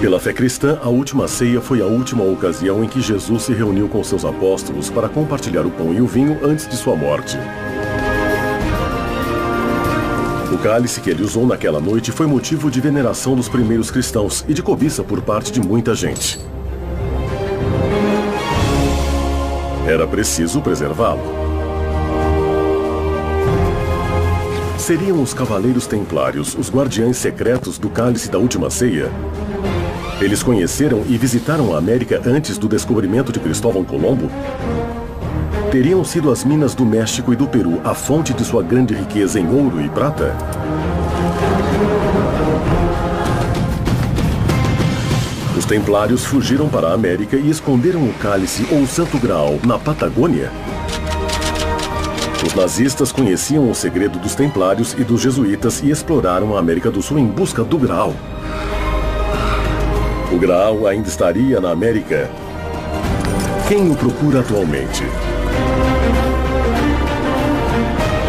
Pela fé cristã, a última ceia foi a última ocasião em que Jesus se reuniu com seus apóstolos para compartilhar o pão e o vinho antes de sua morte. O cálice que ele usou naquela noite foi motivo de veneração dos primeiros cristãos e de cobiça por parte de muita gente. Era preciso preservá-lo. Seriam os Cavaleiros Templários os guardiães secretos do cálice da última ceia? Eles conheceram e visitaram a América antes do descobrimento de Cristóvão Colombo? Teriam sido as minas do México e do Peru a fonte de sua grande riqueza em ouro e prata? Os Templários fugiram para a América e esconderam o cálice ou o Santo Graal na Patagônia? Os nazistas conheciam o segredo dos Templários e dos Jesuítas e exploraram a América do Sul em busca do Graal. O Graal ainda estaria na América? Quem o procura atualmente?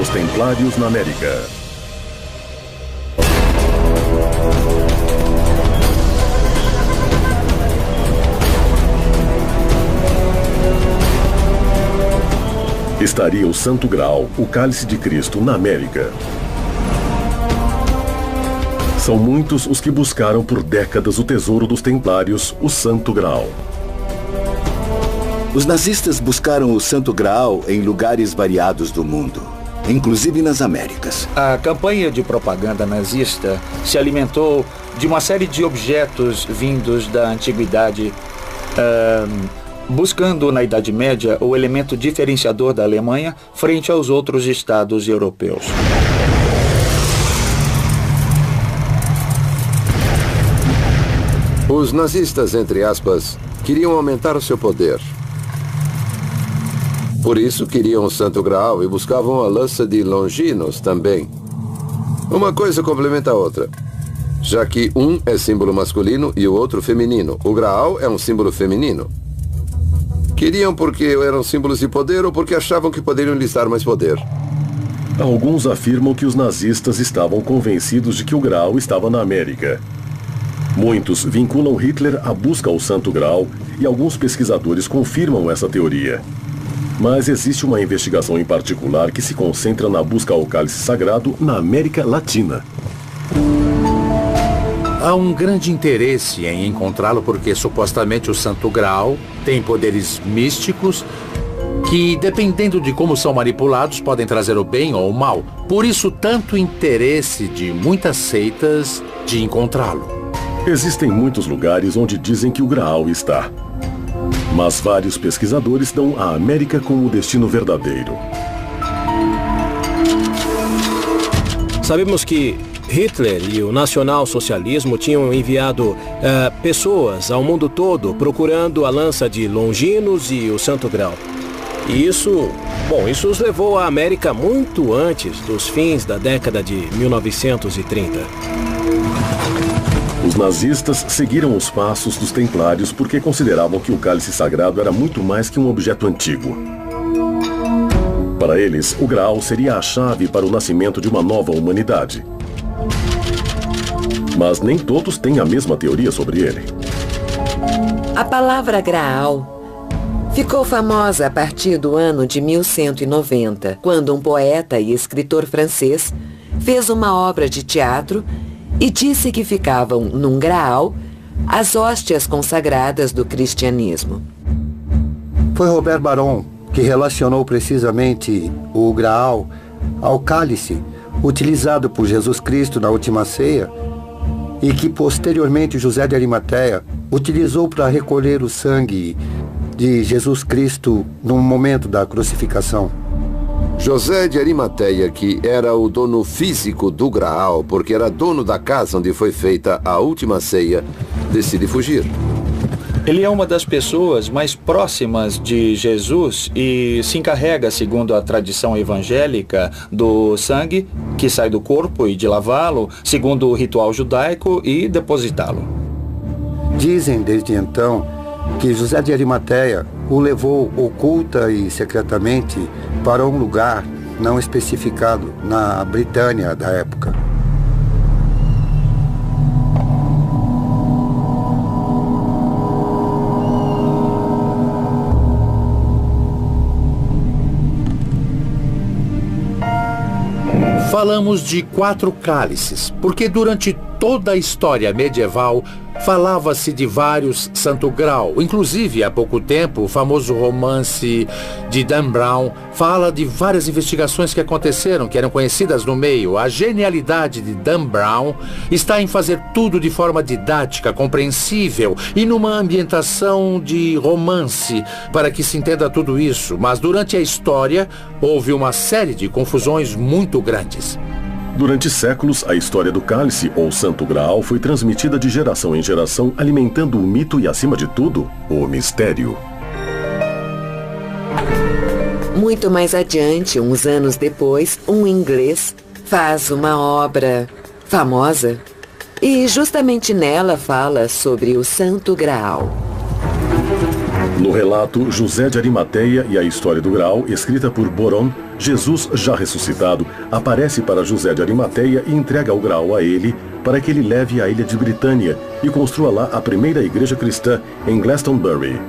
Os Templários na América. Estaria o Santo Graal, o Cálice de Cristo, na América? São muitos os que buscaram por décadas o tesouro dos Templários, o Santo Graal. Os nazistas buscaram o Santo Graal em lugares variados do mundo, inclusive nas Américas. A campanha de propaganda nazista se alimentou de uma série de objetos vindos da antiguidade, buscando na Idade Média o elemento diferenciador da Alemanha frente aos outros estados europeus. Os nazistas, entre aspas, queriam aumentar o seu poder. Por isso queriam o Santo Graal e buscavam a lança de Longinos também. Uma coisa complementa a outra, já que um é símbolo masculino e o outro feminino. O Graal é um símbolo feminino. Queriam porque eram símbolos de poder ou porque achavam que poderiam lhes dar mais poder. Alguns afirmam que os nazistas estavam convencidos de que o Graal estava na América. Muitos vinculam Hitler à busca ao Santo Graal e alguns pesquisadores confirmam essa teoria. Mas existe uma investigação em particular que se concentra na busca ao cálice sagrado na América Latina. Há um grande interesse em encontrá-lo porque supostamente o Santo Graal tem poderes místicos que, dependendo de como são manipulados, podem trazer o bem ou o mal. Por isso, tanto interesse de muitas seitas de encontrá-lo. Existem muitos lugares onde dizem que o Graal está. Mas vários pesquisadores dão a América como o destino verdadeiro. Sabemos que Hitler e o nacional-socialismo tinham enviado pessoas ao mundo todo procurando a lança de Longinos e o Santo Graal. E isso os levou à América muito antes dos fins da década de 1930. Os nazistas seguiram os passos dos templários porque consideravam que o cálice sagrado era muito mais que um objeto antigo. Para eles, o Graal seria a chave para o nascimento de uma nova humanidade. Mas nem todos têm a mesma teoria sobre ele. A palavra Graal ficou famosa a partir do ano de 1190, quando um poeta e escritor francês fez uma obra de teatro e disse que ficavam num Graal as hóstias consagradas do cristianismo. Foi Robert Baron que relacionou precisamente o Graal ao cálice utilizado por Jesus Cristo na última ceia e que posteriormente José de Arimateia utilizou para recolher o sangue de Jesus Cristo no momento da crucificação. José de Arimateia, que era o dono físico do Graal, porque era dono da casa onde foi feita a última ceia, decide fugir. Ele é uma das pessoas mais próximas de Jesus e se encarrega, segundo a tradição evangélica, do sangue que sai do corpo e de lavá-lo, segundo o ritual judaico, e depositá-lo. Dizem desde então que José de Arimateia o levou oculta e secretamente para um lugar não especificado na Britânia da época. falamos de 4 cálices, porque durante toda a história medieval falava-se de vários Santo Grau. Inclusive, há pouco tempo, o famoso romance de Dan Brown fala de várias investigações que aconteceram, que eram conhecidas no meio. A genialidade de Dan Brown está em fazer tudo de forma didática, compreensível e numa ambientação de romance, para que se entenda tudo isso. Mas durante a história, houve uma série de confusões muito grandes. Durante séculos, a história do cálice, ou Santo Graal, foi transmitida de geração em geração, alimentando o mito e, acima de tudo, o mistério. Muito mais adiante, uns anos depois, um inglês faz uma obra famosa e justamente nela fala sobre o Santo Graal. No relato José de Arimateia e a História do Graal, escrita por Boron, Jesus, já ressuscitado, aparece para José de Arimateia e entrega o Graal a ele para que ele leve à ilha de Britânia e construa lá a primeira igreja cristã em Glastonbury.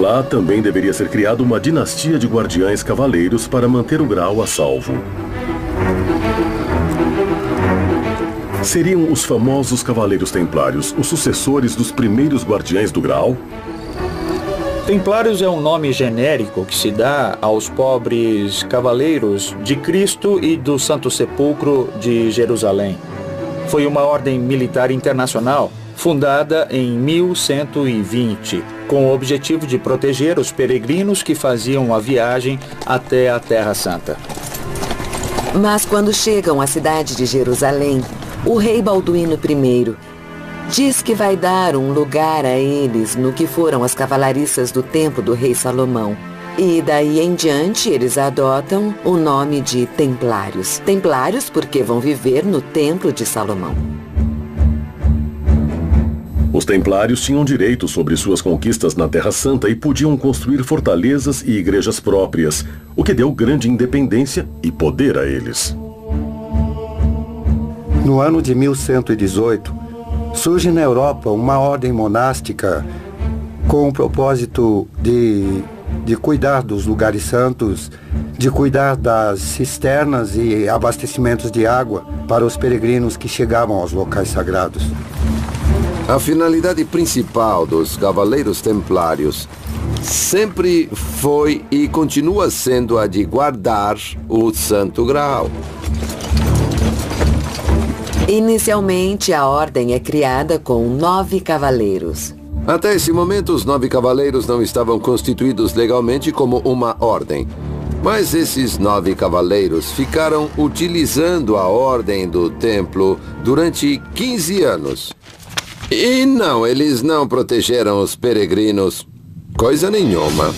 Lá também deveria ser criada uma dinastia de guardiães cavaleiros para manter o Graal a salvo. Seriam os famosos Cavaleiros Templários os sucessores dos primeiros guardiães do Graal? Templários é um nome genérico que se dá aos pobres cavaleiros de Cristo e do Santo Sepulcro de Jerusalém. Foi uma ordem militar internacional fundada em 1120, com o objetivo de proteger os peregrinos que faziam a viagem até a Terra Santa. Mas quando chegam à cidade de Jerusalém, o rei Balduíno I diz que vai dar um lugar a eles no que foram as cavalariças do templo do rei Salomão. E daí em diante eles adotam o nome de Templários. Templários porque vão viver no templo de Salomão. Os Templários tinham direito sobre suas conquistas na Terra Santa e podiam construir fortalezas e igrejas próprias, o que deu grande independência e poder a eles. No ano de 1118, surge na Europa uma ordem monástica com o propósito de cuidar dos lugares santos, de cuidar das cisternas e abastecimentos de água para os peregrinos que chegavam aos locais sagrados. A finalidade principal dos Cavaleiros Templários sempre foi e continua sendo a de guardar o Santo Graal. Inicialmente, a ordem é criada com 9 cavaleiros. Até esse momento, os 9 cavaleiros não estavam constituídos legalmente como uma ordem. Mas esses 9 cavaleiros ficaram utilizando a ordem do templo durante 15 anos. E não, eles não protegeram os peregrinos, coisa nenhuma.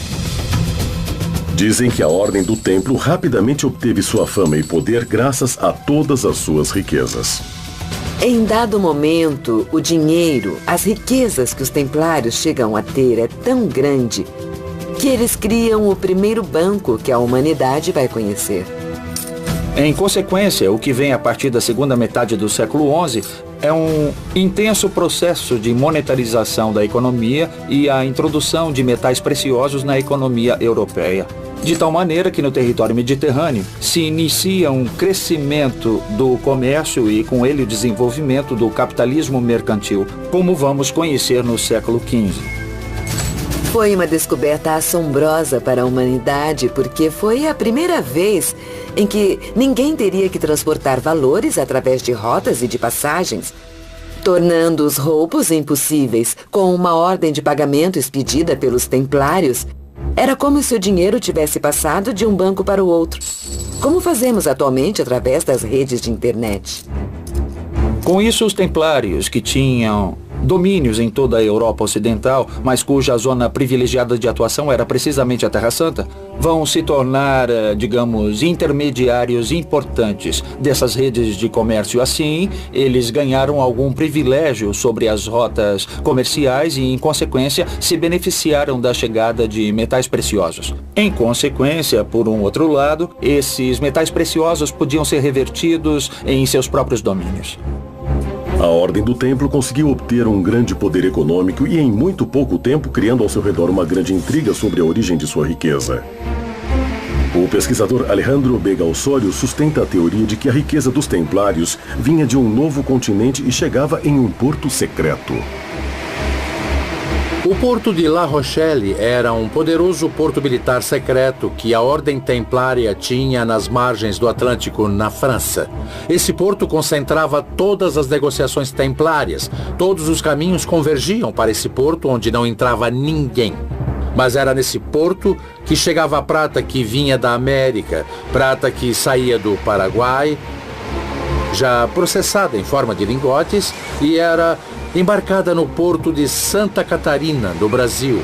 Dizem que a Ordem do Templo rapidamente obteve sua fama e poder graças a todas as suas riquezas. Em dado momento, o dinheiro, as riquezas que os templários chegam a ter é tão grande que eles criam o primeiro banco que a humanidade vai conhecer. Em consequência, o que vem a partir da segunda metade do século XI é um intenso processo de monetarização da economia e a introdução de metais preciosos na economia europeia. De tal maneira que no território mediterrâneo se inicia um crescimento do comércio e com ele o desenvolvimento do capitalismo mercantil, como vamos conhecer no século XV. Foi uma descoberta assombrosa para a humanidade porque foi a primeira vez em que ninguém teria que transportar valores através de rotas e de passagens, tornando os roubos impossíveis. Com uma ordem de pagamento expedida pelos templários, era como se o dinheiro tivesse passado de um banco para o outro, como fazemos atualmente através das redes de internet. Com isso, os templários, que tinham domínios em toda a Europa Ocidental, mas cuja zona privilegiada de atuação era precisamente a Terra Santa, vão se tornar, digamos, intermediários importantes dessas redes de comércio. Assim, eles ganharam algum privilégio sobre as rotas comerciais e, em consequência, se beneficiaram da chegada de metais preciosos. Em consequência, por um outro lado, esses metais preciosos podiam ser revertidos em seus próprios domínios. A Ordem do Templo conseguiu obter um grande poder econômico e em muito pouco tempo criando ao seu redor uma grande intriga sobre a origem de sua riqueza. O pesquisador Alejandro Vega Osório sustenta a teoria de que a riqueza dos templários vinha de um novo continente e chegava em um porto secreto. O porto de La Rochelle era um poderoso porto militar secreto que a Ordem Templária tinha nas margens do Atlântico, na França. Esse porto concentrava todas as negociações templárias. Todos os caminhos convergiam para esse porto onde não entrava ninguém. Mas era nesse porto que chegava a prata que vinha da América, prata que saía do Paraguai, já processada em forma de lingotes, e era embarcada no porto de Santa Catarina, no Brasil.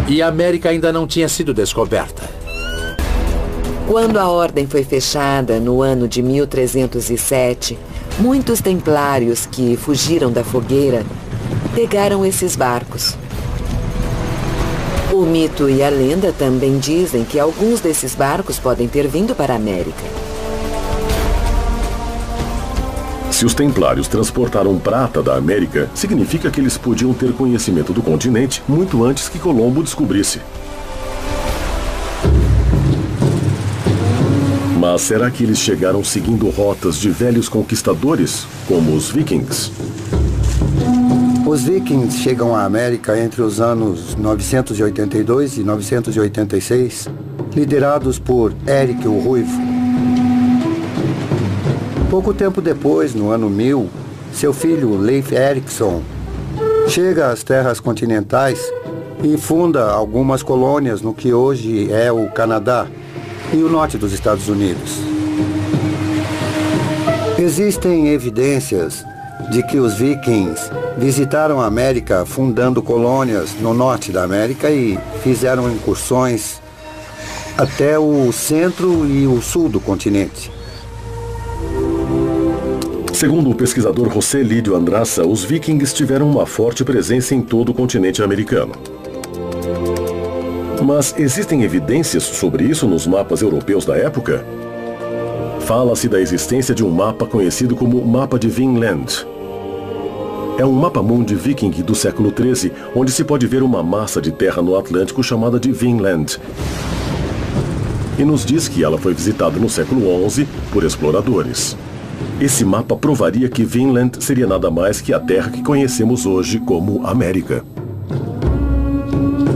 E a América ainda não tinha sido descoberta. Quando a ordem foi fechada no ano de 1307, muitos templários que fugiram da fogueira pegaram esses barcos. O mito e a lenda também dizem que alguns desses barcos podem ter vindo para a América. Se os templários transportaram prata da América, significa que eles podiam ter conhecimento do continente muito antes que Colombo descobrisse. Mas será que eles chegaram seguindo rotas de velhos conquistadores, como os vikings? Os vikings chegam à América entre os anos 982 e 986, liderados por Eric o Ruivo. Pouco tempo depois, no ano 1000, seu filho Leif Erikson chega às terras continentais e funda algumas colônias no que hoje é o Canadá e o norte dos Estados Unidos. Existem evidências de que os vikings visitaram a América fundando colônias no norte da América e fizeram incursões até o centro e o sul do continente. Segundo o pesquisador José Lídio Andraça, os vikings tiveram uma forte presença em todo o continente americano. Mas existem evidências sobre isso nos mapas europeus da época? Fala-se da existência de um mapa conhecido como Mapa de Vinland. É um mapa-mundi viking do século XIII, onde se pode ver uma massa de terra no Atlântico chamada de Vinland. E nos diz que ela foi visitada no século XI por exploradores. Esse mapa provaria que Vinland seria nada mais que a terra que conhecemos hoje como América.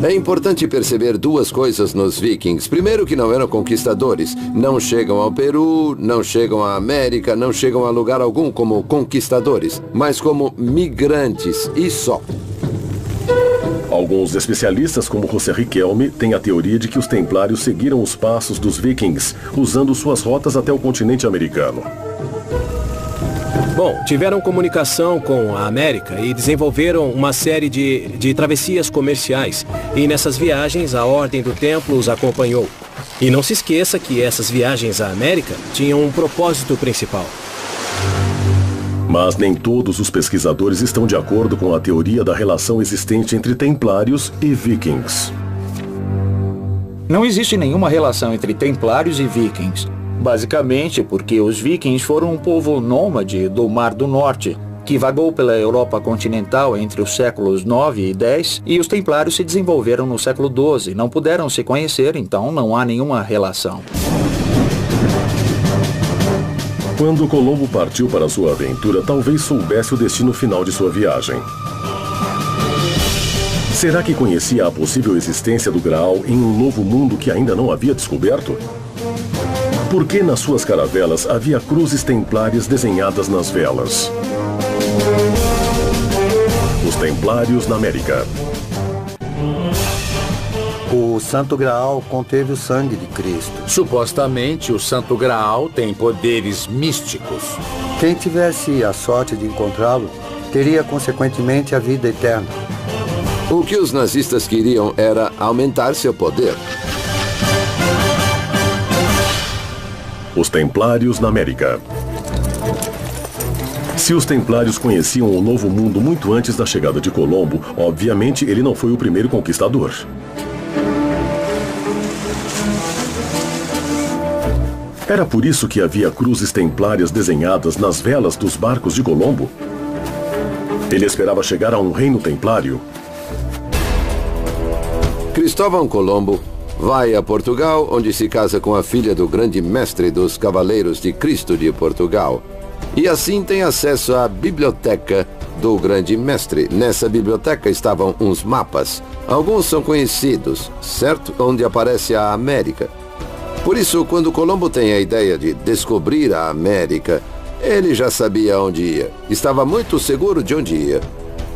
É importante perceber duas coisas nos vikings. Primeiro, que não eram conquistadores. Não chegam ao Peru, não chegam à América, não chegam a lugar algum como conquistadores, mas como migrantes e só. Alguns especialistas, como José Riquelme, têm a teoria de que os templários seguiram os passos dos vikings, usando suas rotas até o continente americano. Bom, tiveram comunicação com a América e desenvolveram uma série de travessias comerciais. E nessas viagens, a Ordem do Templo os acompanhou. E não se esqueça que essas viagens à América tinham um propósito principal. Mas nem todos os pesquisadores estão de acordo com a teoria da relação existente entre templários e vikings. Não existe nenhuma relação entre templários e vikings. Basicamente porque os vikings foram um povo nômade do Mar do Norte, que vagou pela Europa continental entre os séculos 9 e 10, e os templários se desenvolveram no século 12. Não puderam se conhecer, então não há nenhuma relação. Quando Colombo partiu para sua aventura, talvez soubesse o destino final de sua viagem. Será que conhecia a possível existência do Graal em um novo mundo que ainda não havia descoberto? Por que nas suas caravelas havia cruzes templárias desenhadas nas velas? Os Templários na América. O Santo Graal conteve o sangue de Cristo. Supostamente, o Santo Graal tem poderes místicos. Quem tivesse a sorte de encontrá-lo, teria consequentemente a vida eterna. O que os nazistas queriam era aumentar seu poder. Os Templários na América. Se os Templários conheciam o Novo Mundo muito antes da chegada de Colombo, obviamente ele não foi o primeiro conquistador. Era por isso que havia cruzes templárias desenhadas nas velas dos barcos de Colombo? Ele esperava chegar a um reino templário? Cristóvão Colombo vai a Portugal, onde se casa com a filha do grande mestre dos Cavaleiros de Cristo de Portugal. E assim tem acesso à biblioteca do grande mestre. Nessa biblioteca estavam uns mapas. Alguns são conhecidos, certo? Onde aparece a América. Por isso, quando Colombo tem a ideia de descobrir a América, ele já sabia onde ia. Estava muito seguro de onde ia.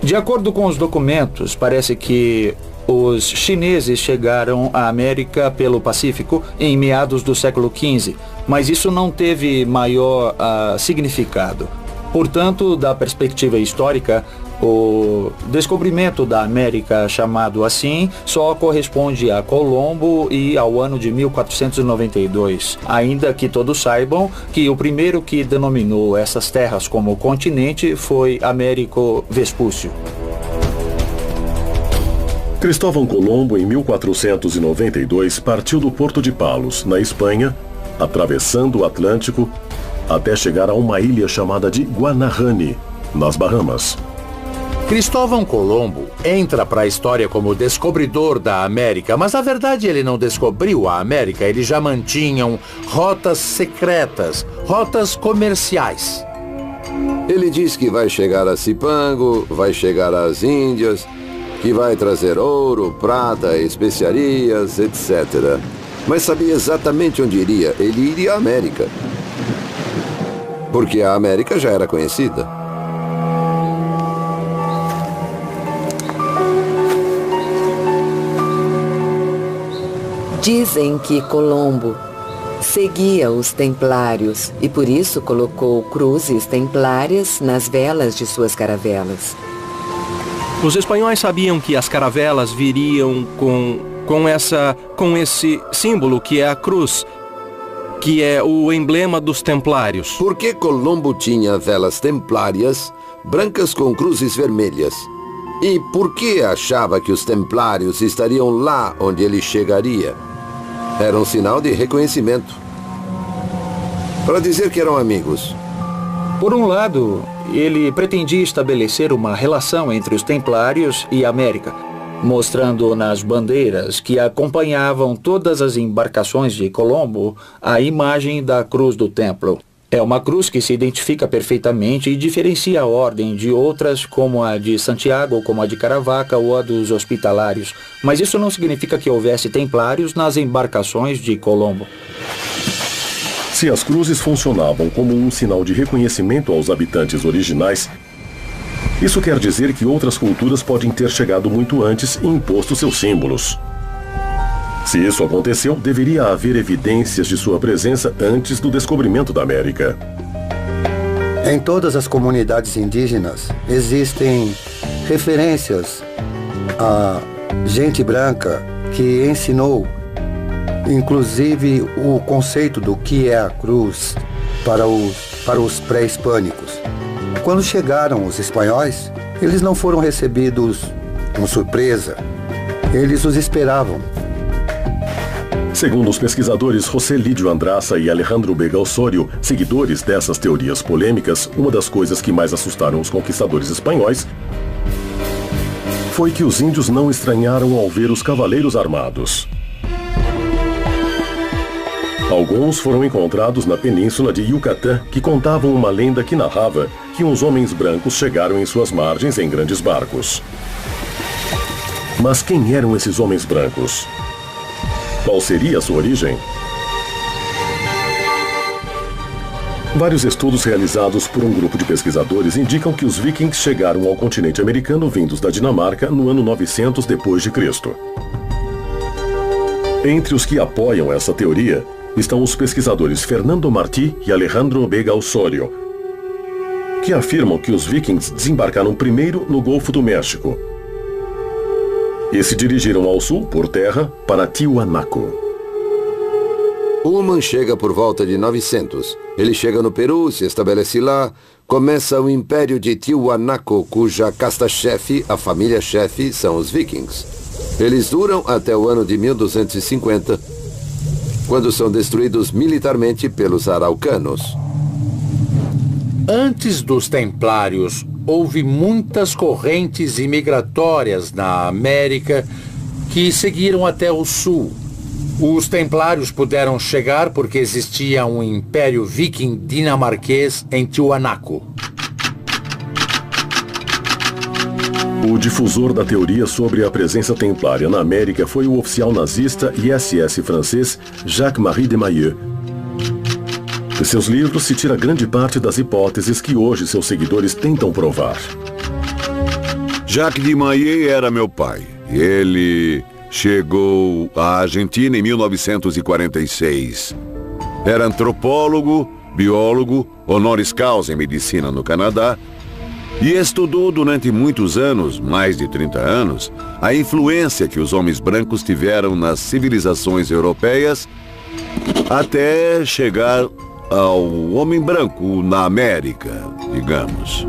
De acordo com os documentos, parece que os chineses chegaram à América pelo Pacífico em meados do século XV, mas isso não teve maior significado. Portanto, da perspectiva histórica, o descobrimento da América, chamado assim, só corresponde a Colombo e ao ano de 1492, ainda que todos saibam que o primeiro que denominou essas terras como continente foi Américo Vespúcio. Cristóvão Colombo, em 1492, partiu do Porto de Palos, na Espanha, atravessando o Atlântico, até chegar a uma ilha chamada de Guanahani, nas Bahamas. Cristóvão Colombo entra para a história como descobridor da América, mas na verdade ele não descobriu a América, eles já mantinham rotas secretas, rotas comerciais. Ele diz que vai chegar a Cipango, vai chegar às Índias, que vai trazer ouro, prata, especiarias, etc. Mas sabia exatamente onde iria. Ele iria à América. Porque a América já era conhecida. Dizem que Colombo seguia os templários e por isso colocou cruzes templárias nas velas de suas caravelas. Os espanhóis sabiam que as caravelas viriam com esse símbolo que é a cruz, que é o emblema dos templários. Por que Colombo tinha velas templárias brancas com cruzes vermelhas? E por que achava que os templários estariam lá onde ele chegaria? Era um sinal de reconhecimento. Para dizer que eram amigos. Por um lado, ele pretendia estabelecer uma relação entre os templários e a América, mostrando nas bandeiras que acompanhavam todas as embarcações de Colombo a imagem da cruz do templo. É uma cruz que se identifica perfeitamente e diferencia a ordem de outras, como a de Santiago, como a de Caravaca ou a dos Hospitalários. Mas isso não significa que houvesse templários nas embarcações de Colombo. Se as cruzes funcionavam como um sinal de reconhecimento aos habitantes originais, isso quer dizer que outras culturas podem ter chegado muito antes e imposto seus símbolos. Se isso aconteceu, deveria haver evidências de sua presença antes do descobrimento da América. Em todas as comunidades indígenas existem referências a gente branca que ensinou, inclusive, o conceito do que é a cruz para os pré-hispânicos. Quando chegaram os espanhóis, eles não foram recebidos com surpresa. Eles os esperavam. Segundo os pesquisadores José Lídio Andraça e Alejandro Vega Osório, seguidores dessas teorias polêmicas, uma das coisas que mais assustaram os conquistadores espanhóis foi que os índios não estranharam ao ver os cavaleiros armados. Alguns foram encontrados na península de Yucatán, que contavam uma lenda que narrava que uns homens brancos chegaram em suas margens em grandes barcos. Mas quem eram esses homens brancos? Qual seria a sua origem? Vários estudos realizados por um grupo de pesquisadores indicam que os vikings chegaram ao continente americano vindos da Dinamarca no ano 900 d.C. Entre os que apoiam essa teoria estão os pesquisadores Fernando Martí e Alejandro Vega Osório, que afirmam que os vikings desembarcaram primeiro no Golfo do México e se dirigiram ao sul, por terra, para Tiwanaku. Ullmann chega por volta de 900. Ele chega no Peru, se estabelece lá, começa o Império de Tiwanaku, cuja casta-chefe, a família-chefe, são os vikings. Eles duram até o ano de 1250, quando são destruídos militarmente pelos araucanos. Antes dos templários, houve muitas correntes imigratórias na América que seguiram até o sul. Os templários puderam chegar porque existia um império viking dinamarquês em Tiwanaku. O difusor da teoria sobre a presença templária na América foi o oficial nazista e SS francês Jacques-Marie de Maillet. De seus livros se tira grande parte das hipóteses que hoje seus seguidores tentam provar. Jacques de Maillet era meu pai. Ele chegou à Argentina em 1946. Era antropólogo, biólogo, honoris causa em medicina no Canadá, e estudou durante muitos anos, mais de 30 anos, a influência que os homens brancos tiveram nas civilizações europeias até chegar ao homem branco na América, digamos.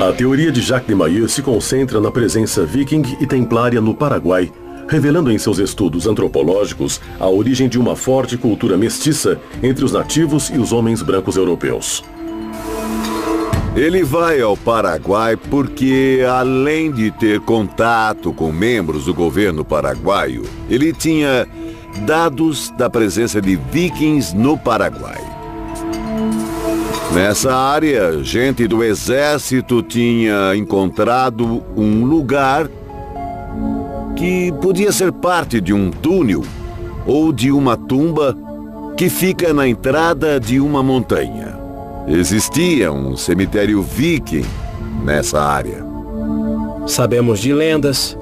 A teoria de Jacques de Maillet se concentra na presença viking e templária no Paraguai, revelando em seus estudos antropológicos a origem de uma forte cultura mestiça entre os nativos e os homens brancos europeus. Ele vai ao Paraguai porque, além de ter contato com membros do governo paraguaio, ele tinha dados da presença de vikings no Paraguai. Nessa área, gente do exército tinha encontrado um lugar que podia ser parte de um túnel ou de uma tumba que fica na entrada de uma montanha. Existia um cemitério viking nessa área. Sabemos de lendas,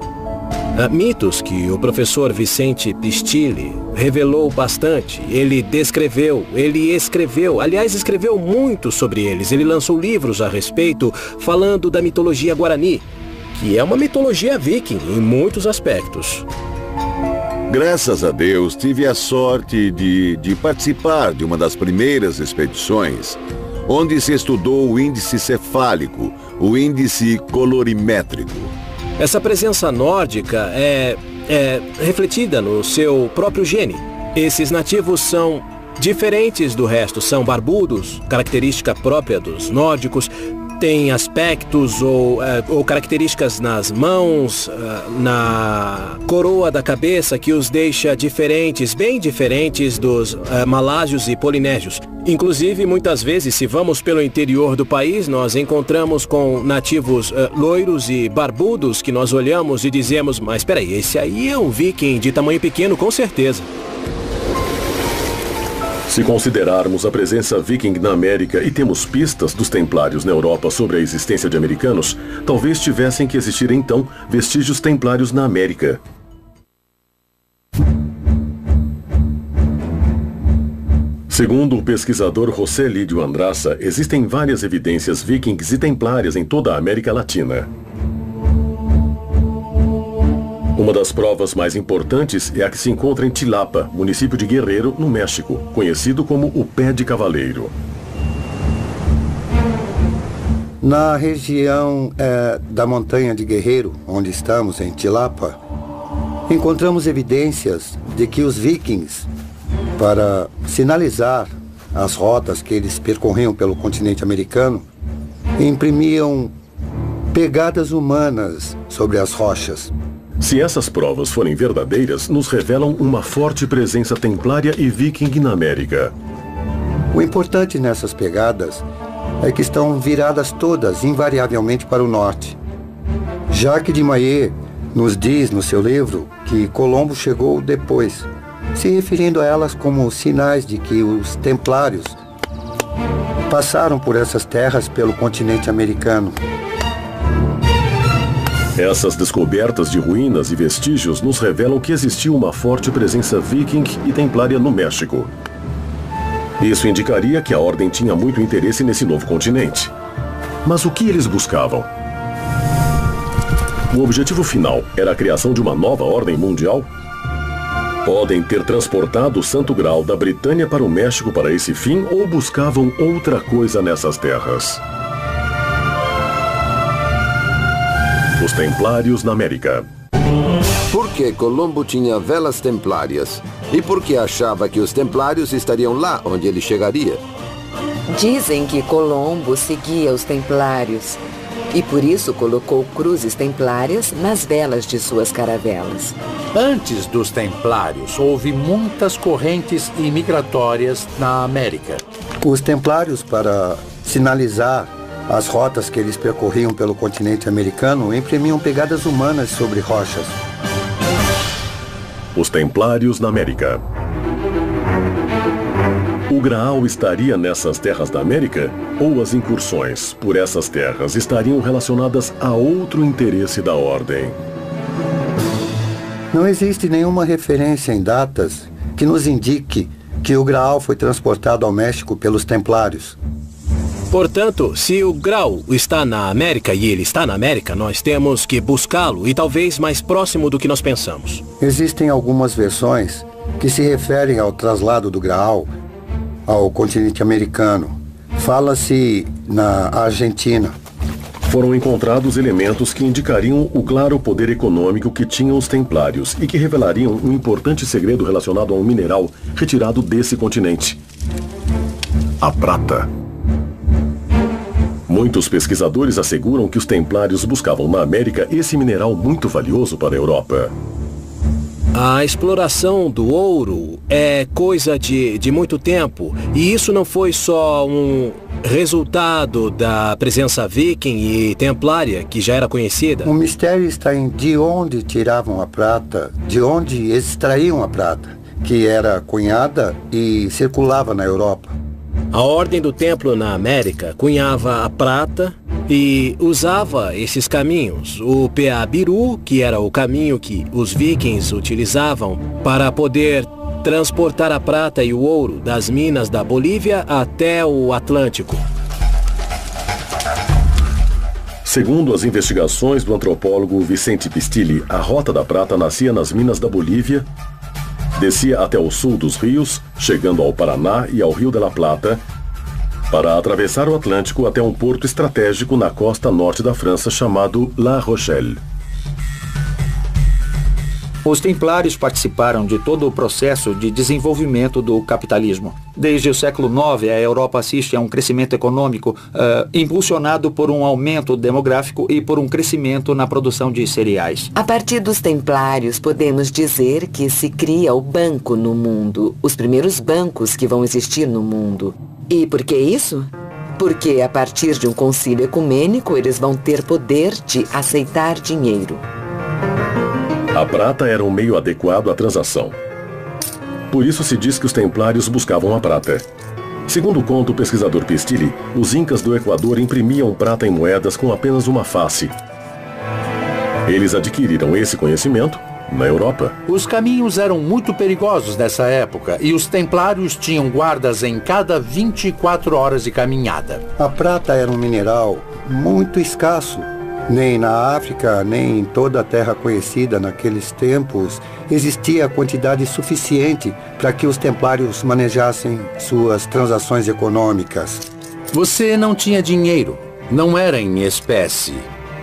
mitos que o professor Vicente Pistilli revelou bastante. Ele descreveu, ele escreveu, aliás, escreveu muito sobre eles. Ele lançou livros a respeito, falando da mitologia guarani, que é uma mitologia viking em muitos aspectos. Graças a Deus, tive a sorte de participar de uma das primeiras expedições, onde se estudou o índice cefálico, o índice colorimétrico. Essa presença nórdica é refletida no seu próprio gene. Esses nativos são diferentes do resto, são barbudos, característica própria dos nórdicos, têm aspectos ou características nas mãos, na coroa da cabeça que os deixa diferentes, bem diferentes dos malásios e polinésios. Inclusive, muitas vezes, se vamos pelo interior do país, nós encontramos com nativos loiros e barbudos que nós olhamos e dizemos, mas peraí, esse aí é um viking de tamanho pequeno, com certeza. Se considerarmos a presença viking na América e temos pistas dos templários na Europa sobre a existência de americanos, talvez tivessem que existir então vestígios templários na América. Segundo o pesquisador José Lídio Andraça, existem várias evidências vikings e templárias em toda a América Latina. Uma das provas mais importantes é a que se encontra em Tilapa, município de Guerrero, no México, conhecido como o Pé de Cavaleiro. Na região da montanha de Guerrero, onde estamos, em Tilapa, encontramos evidências de que os vikings, para sinalizar as rotas que eles percorriam pelo continente americano, imprimiam pegadas humanas sobre as rochas. Se essas provas forem verdadeiras, nos revelam uma forte presença templária e viking na América. O importante nessas pegadas é que estão viradas todas invariavelmente para o norte. Jacques de Maillet nos diz no seu livro que Colombo chegou depois, se referindo a elas como sinais de que os templários passaram por essas terras pelo continente americano. Essas descobertas de ruínas e vestígios nos revelam que existiu uma forte presença viking e templária no México. Isso indicaria que a ordem tinha muito interesse nesse novo continente. Mas o que eles buscavam? O objetivo final era a criação de uma nova ordem mundial? Podem ter transportado o Santo Graal da Britânia para o México para esse fim ou buscavam outra coisa nessas terras? Os Templários na América. Por que Colombo tinha velas templárias? E por que achava que os templários estariam lá onde ele chegaria? Dizem que Colombo seguia os templários E por isso colocou cruzes templárias nas velas de suas caravelas. Antes dos templários, houve muitas correntes imigratórias na América. Os templários, para sinalizar as rotas que eles percorriam pelo continente americano, imprimiam pegadas humanas sobre rochas. Os templários na América. O Graal estaria nessas terras da América? Ou as incursões por essas terras estariam relacionadas a outro interesse da ordem? Não existe nenhuma referência em datas que nos indique que o Graal foi transportado ao México pelos templários. Portanto, se o Graal está na América e ele está na América, nós temos que buscá-lo e talvez mais próximo do que nós pensamos. Existem algumas versões que se referem ao traslado do Graal ao continente americano. Fala-se na Argentina. Foram encontrados elementos que indicariam o claro poder econômico que tinham os templários e que revelariam um importante segredo relacionado a um mineral retirado desse continente: a prata. Muitos pesquisadores asseguram que os templários buscavam na América esse mineral muito valioso para a Europa. A exploração do ouro é coisa de muito tempo, e isso não foi só um resultado da presença viking e templária, que já era conhecida. O mistério está em de onde tiravam a prata, de onde extraíam a prata, que era cunhada e circulava na Europa. A Ordem do Templo na América cunhava a prata e usava esses caminhos. O Peabiru, que era o caminho que os vikings utilizavam para poder transportar a prata e o ouro das minas da Bolívia até o Atlântico. Segundo as investigações do antropólogo Vicente Pistilli, a Rota da Prata nascia nas minas da Bolívia, descia até o sul dos rios, chegando ao Paraná e ao Rio de la Plata, para atravessar o Atlântico até um porto estratégico na costa norte da França chamado La Rochelle. Os templários participaram de todo o processo de desenvolvimento do capitalismo. Desde o século IX, a Europa assiste a um crescimento econômico impulsionado por um aumento demográfico e por um crescimento na produção de cereais. A partir dos templários, podemos dizer que se cria o banco no mundo, os primeiros bancos que vão existir no mundo. E por que isso? Porque a partir de um concílio ecumênico, eles vão ter poder de aceitar dinheiro. A prata era um meio adequado à transação. Por isso se diz que os templários buscavam a prata. Segundo conta o pesquisador Pistilli, os incas do Equador imprimiam prata em moedas com apenas uma face. Eles adquiriram esse conhecimento na Europa. Os caminhos eram muito perigosos nessa época e os templários tinham guardas em cada 24 horas de caminhada. A prata era um mineral muito escasso. Nem na África, nem em toda a terra conhecida naqueles tempos, existia quantidade suficiente para que os templários manejassem suas transações econômicas. Você não tinha dinheiro, não era em espécie.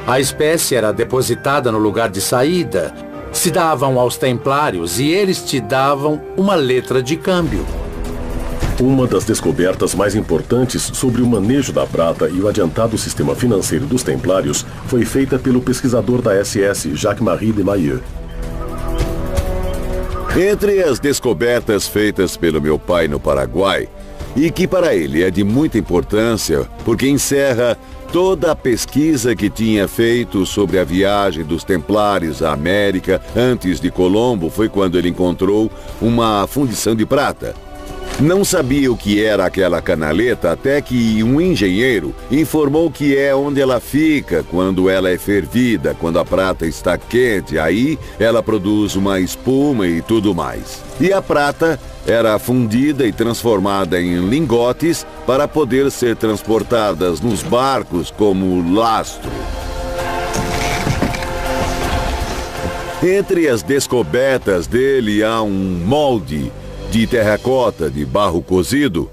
A espécie era depositada no lugar de saída, se davam aos templários e eles te davam uma letra de câmbio. Uma das descobertas mais importantes sobre o manejo da prata e o adiantado sistema financeiro dos templários foi feita pelo pesquisador da SS, Jacques-Marie de Maillet. Entre as descobertas feitas pelo meu pai no Paraguai, e que para ele é de muita importância, porque encerra toda a pesquisa que tinha feito sobre a viagem dos templários à América antes de Colombo, foi quando ele encontrou uma fundição de prata. Não sabia o que era aquela canaleta até que um engenheiro informou que é onde ela fica quando ela é fervida, quando a prata está quente, aí ela produz uma espuma e tudo mais. E a prata era fundida e transformada em lingotes para poder ser transportadas nos barcos como lastro. Entre as descobertas dele há um molde de terracota, de barro cozido,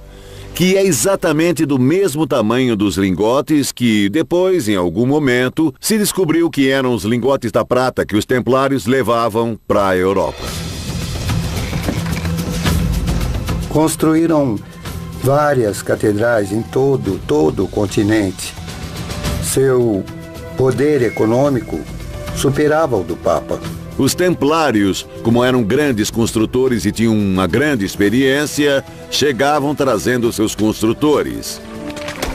que é exatamente do mesmo tamanho dos lingotes que depois, em algum momento, se descobriu que eram os lingotes da prata que os templários levavam para a Europa. Construíram várias catedrais em todo o continente. Seu poder econômico superava o do Papa. Os templários, como eram grandes construtores e tinham uma grande experiência, chegavam trazendo seus construtores.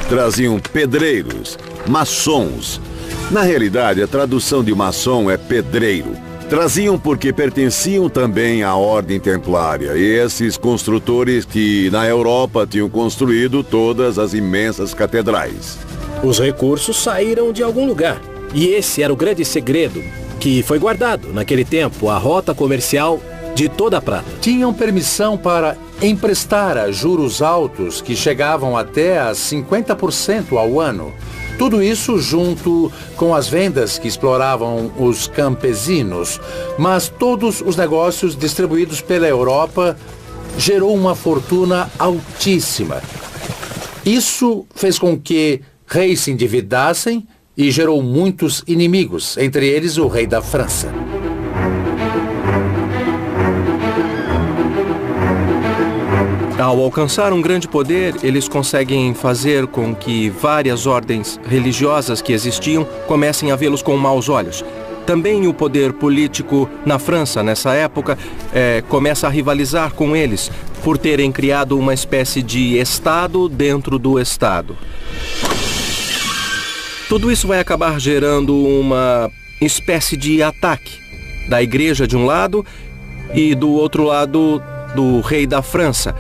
Traziam pedreiros, maçons. Na realidade, a tradução de maçom é pedreiro. Traziam porque pertenciam também à Ordem Templária, e esses construtores que na Europa tinham construído todas as imensas catedrais. Os recursos saíram de algum lugar. E esse era o grande segredo, que foi guardado, naquele tempo, a rota comercial de toda a prata. Tinham permissão para emprestar a juros altos que chegavam até a 50% ao ano. Tudo isso junto com as vendas que exploravam os campesinos. Mas todos os negócios distribuídos pela Europa gerou uma fortuna altíssima. Isso fez com que reis se endividassem e gerou muitos inimigos, entre eles o rei da França. Ao alcançar um grande poder, eles conseguem fazer com que várias ordens religiosas que existiam comecem a vê-los com maus olhos. Também o poder político na França, nessa época, começa a rivalizar com eles, por terem criado uma espécie de Estado dentro do Estado. Tudo isso vai acabar gerando uma espécie de ataque da igreja de um lado e do outro lado do rei da França,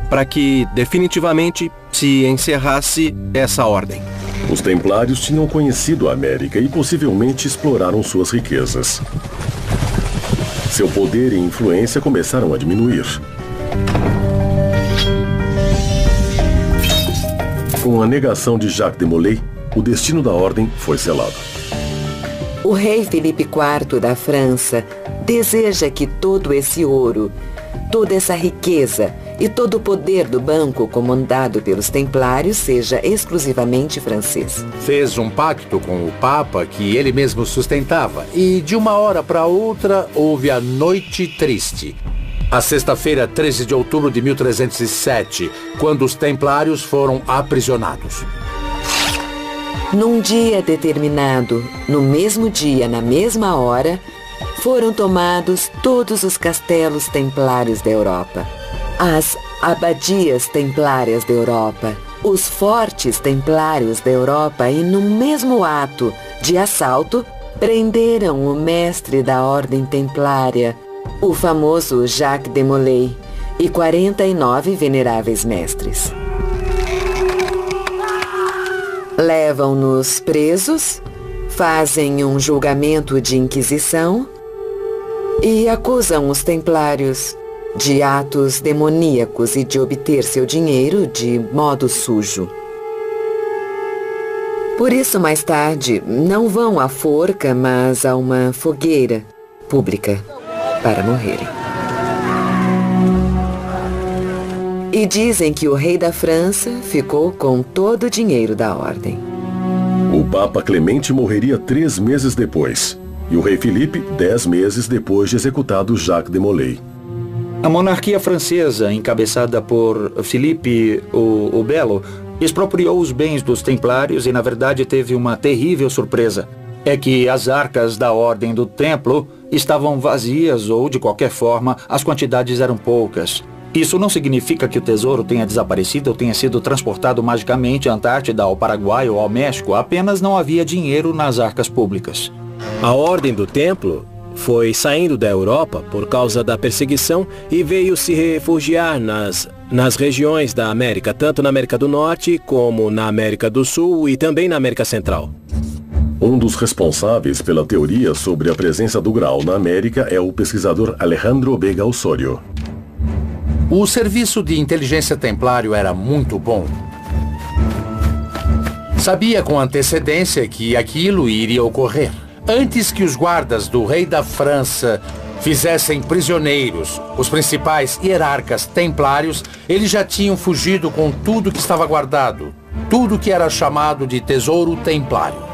para que definitivamente se encerrasse essa ordem. Os templários tinham conhecido a América e possivelmente exploraram suas riquezas. Seu poder e influência começaram a diminuir. Com a negação de Jacques de Molay, o destino da ordem foi selado. O rei Filipe IV da França deseja que todo esse ouro, toda essa riqueza e todo o poder do banco comandado pelos templários seja exclusivamente francês. Fez um pacto com o Papa que ele mesmo sustentava e de uma hora para outra houve a Noite Triste. A sexta-feira, 13 de outubro de 1307, quando os templários foram aprisionados. Num dia determinado, no mesmo dia, na mesma hora, foram tomados todos os castelos templários da Europa, as abadias templárias da Europa, os fortes templários da Europa e, no mesmo ato de assalto, prenderam o mestre da Ordem Templária, o famoso Jacques de Molay, e 49 veneráveis mestres. Levam-nos presos, fazem um julgamento de inquisição e acusam os templários de atos demoníacos e de obter seu dinheiro de modo sujo. Por isso, mais tarde, não vão à forca, mas a uma fogueira pública para morrerem. E dizem que o rei da França ficou com todo o dinheiro da ordem. O Papa Clemente morreria 3 meses depois, e o rei Filipe 10 meses depois de executado Jacques de Molay. A monarquia francesa, encabeçada por Filipe o Belo, expropriou os bens dos templários e, na verdade, teve uma terrível surpresa. É que as arcas da Ordem do Templo estavam vazias ou, de qualquer forma, as quantidades eram poucas. Isso não significa que o tesouro tenha desaparecido ou tenha sido transportado magicamente à Antártida, ao Paraguai ou ao México. Apenas não havia dinheiro nas arcas públicas. A Ordem do Templo foi saindo da Europa por causa da perseguição e veio se refugiar nas regiões da América, tanto na América do Norte como na América do Sul e também na América Central. Um dos responsáveis pela teoria sobre a presença do Graal na América é o pesquisador Alejandro Vega Osorio. O serviço de inteligência templário era muito bom. Sabia com antecedência que aquilo iria ocorrer. Antes que os guardas do rei da França fizessem prisioneiros os principais hierarcas templários, eles já tinham fugido com tudo que estava guardado, tudo que era chamado de tesouro templário.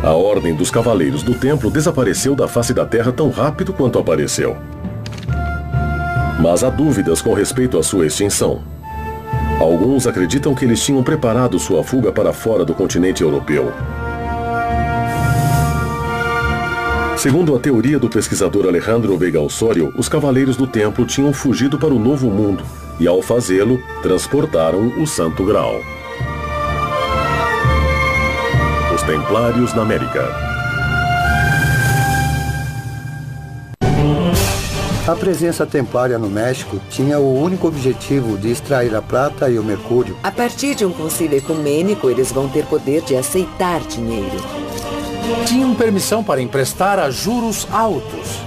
A Ordem dos Cavaleiros do Templo desapareceu da face da Terra tão rápido quanto apareceu. Mas há dúvidas com respeito à sua extinção. Alguns acreditam que eles tinham preparado sua fuga para fora do continente europeu. Segundo a teoria do pesquisador Alejandro Veiga Osório, os cavaleiros do templo tinham fugido para o Novo Mundo e, ao fazê-lo, transportaram o Santo Graal. Os Templários na América. A presença templária no México tinha o único objetivo de extrair a prata e o mercúrio. A partir de um concílio ecumênico, eles vão ter poder de aceitar dinheiro. Tinham permissão para emprestar a juros altos.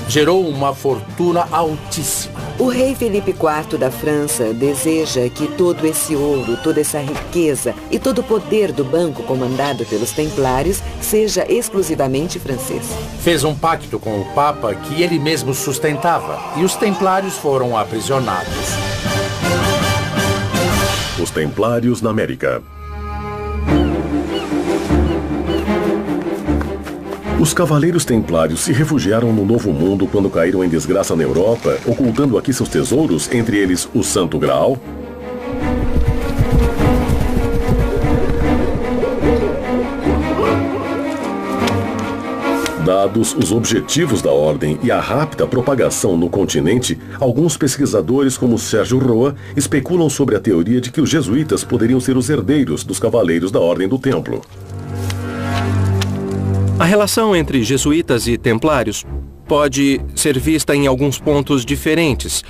Gerou uma fortuna altíssima. O rei Felipe IV da França deseja que todo esse ouro, toda essa riqueza e todo o poder do banco comandado pelos Templários seja exclusivamente francês. Fez um pacto com o Papa que ele mesmo sustentava e os Templários foram aprisionados. Os Templários na América. Os cavaleiros templários se refugiaram no Novo Mundo quando caíram em desgraça na Europa, ocultando aqui seus tesouros, entre eles o Santo Graal, dados os objetivos da ordem e a rápida propagação no continente, alguns pesquisadores como Sérgio Roa especulam sobre a teoria de que os jesuítas poderiam ser os herdeiros dos cavaleiros da Ordem do Templo. A relação entre jesuítas e templários pode ser vista em alguns pontos diferentes.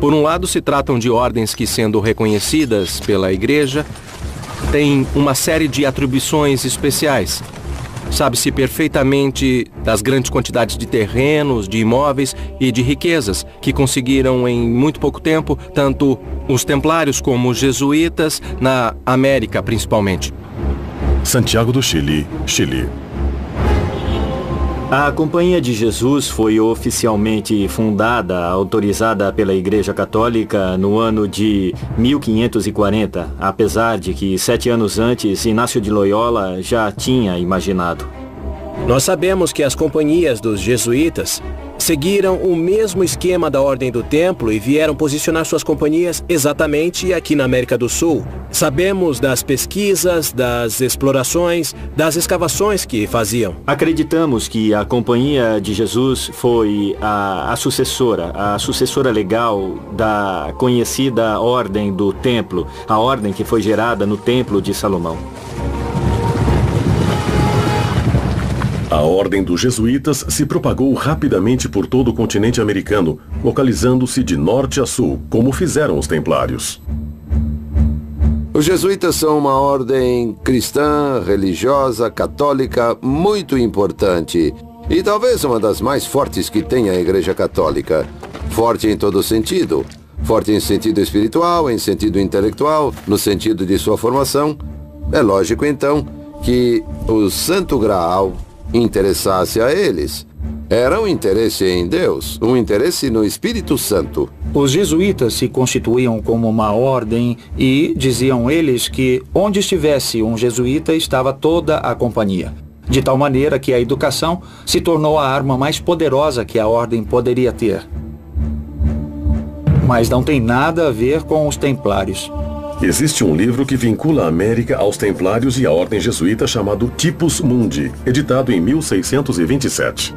Por um lado, se tratam de ordens que, sendo reconhecidas pela Igreja, têm uma série de atribuições especiais. Sabe-se perfeitamente das grandes quantidades de terrenos, de imóveis e de riquezas que conseguiram em muito pouco tempo, tanto os templários como os jesuítas, na América principalmente. Santiago do Chile, Chile. A Companhia de Jesus foi oficialmente fundada, autorizada pela Igreja Católica no ano de 1540, apesar de que 7 anos antes Inácio de Loyola já tinha imaginado. Nós sabemos que as companhias dos jesuítas seguiram o mesmo esquema da Ordem do Templo e vieram posicionar suas companhias exatamente aqui na América do Sul. Sabemos das pesquisas, das explorações, das escavações que faziam. Acreditamos que a Companhia de Jesus foi a sucessora legal da conhecida Ordem do Templo, a ordem que foi gerada no Templo de Salomão. A Ordem dos Jesuítas se propagou rapidamente por todo o continente americano, localizando-se de norte a sul, como fizeram os Templários. Os jesuítas são uma ordem cristã, religiosa, católica, muito importante. E talvez uma das mais fortes que tem a Igreja Católica. Forte em todo sentido. Forte em sentido espiritual, em sentido intelectual, no sentido de sua formação. É lógico, então, que o Santo Graal interessasse a eles. Era um interesse em Deus, um interesse no Espírito Santo. Os jesuítas se constituíam como uma ordem e diziam eles que onde estivesse um jesuíta estava toda a companhia. De tal maneira que a educação se tornou a arma mais poderosa que a ordem poderia ter. Mas não tem nada a ver com os templários. Existe um livro que vincula a América aos Templários e à Ordem Jesuíta chamado Typus Mundi, editado em 1627.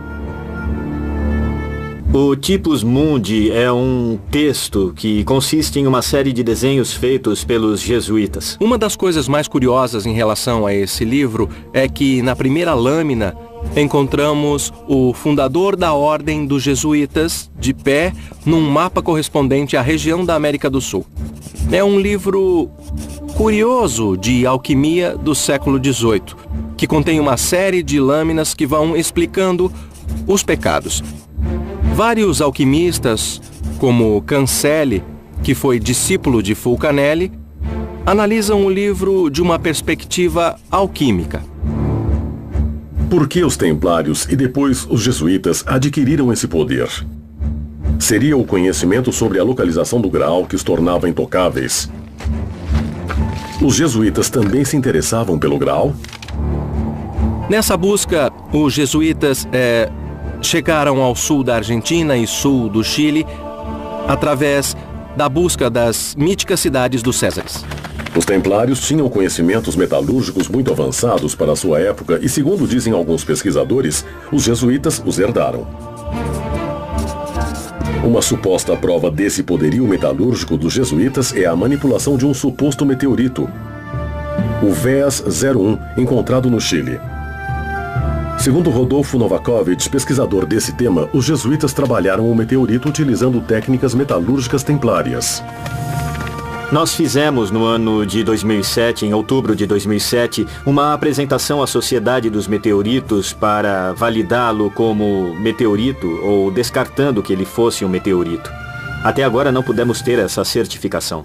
O Typus Mundi é um texto que consiste em uma série de desenhos feitos pelos jesuítas. Uma das coisas mais curiosas em relação a esse livro é que na primeira lâmina encontramos o fundador da Ordem dos Jesuítas de pé num mapa correspondente à região da América do Sul. É um livro curioso de alquimia do século XVIII, que contém uma série de lâminas que vão explicando os pecados. Vários alquimistas, como Cancelli, que foi discípulo de Fulcanelli, analisam o livro de uma perspectiva alquímica. Por que os Templários e depois os Jesuítas adquiriram esse poder? Seria o conhecimento sobre a localização do Graal que os tornava intocáveis? Os jesuítas também se interessavam pelo Graal? Nessa busca, os jesuítas chegaram ao sul da Argentina e sul do Chile através da busca das míticas cidades dos Césares. Os templários tinham conhecimentos metalúrgicos muito avançados para a sua época e, segundo dizem alguns pesquisadores, os jesuítas os herdaram. Uma suposta prova desse poderio metalúrgico dos jesuítas é a manipulação de um suposto meteorito, o VEAS 01, encontrado no Chile. Segundo Rodolfo Novakovich, pesquisador desse tema, os jesuítas trabalharam o meteorito utilizando técnicas metalúrgicas templárias. Nós fizemos no ano de 2007, em outubro de 2007, uma apresentação à Sociedade dos Meteoritos para validá-lo como meteorito ou descartando que ele fosse um meteorito. Até agora não pudemos ter essa certificação.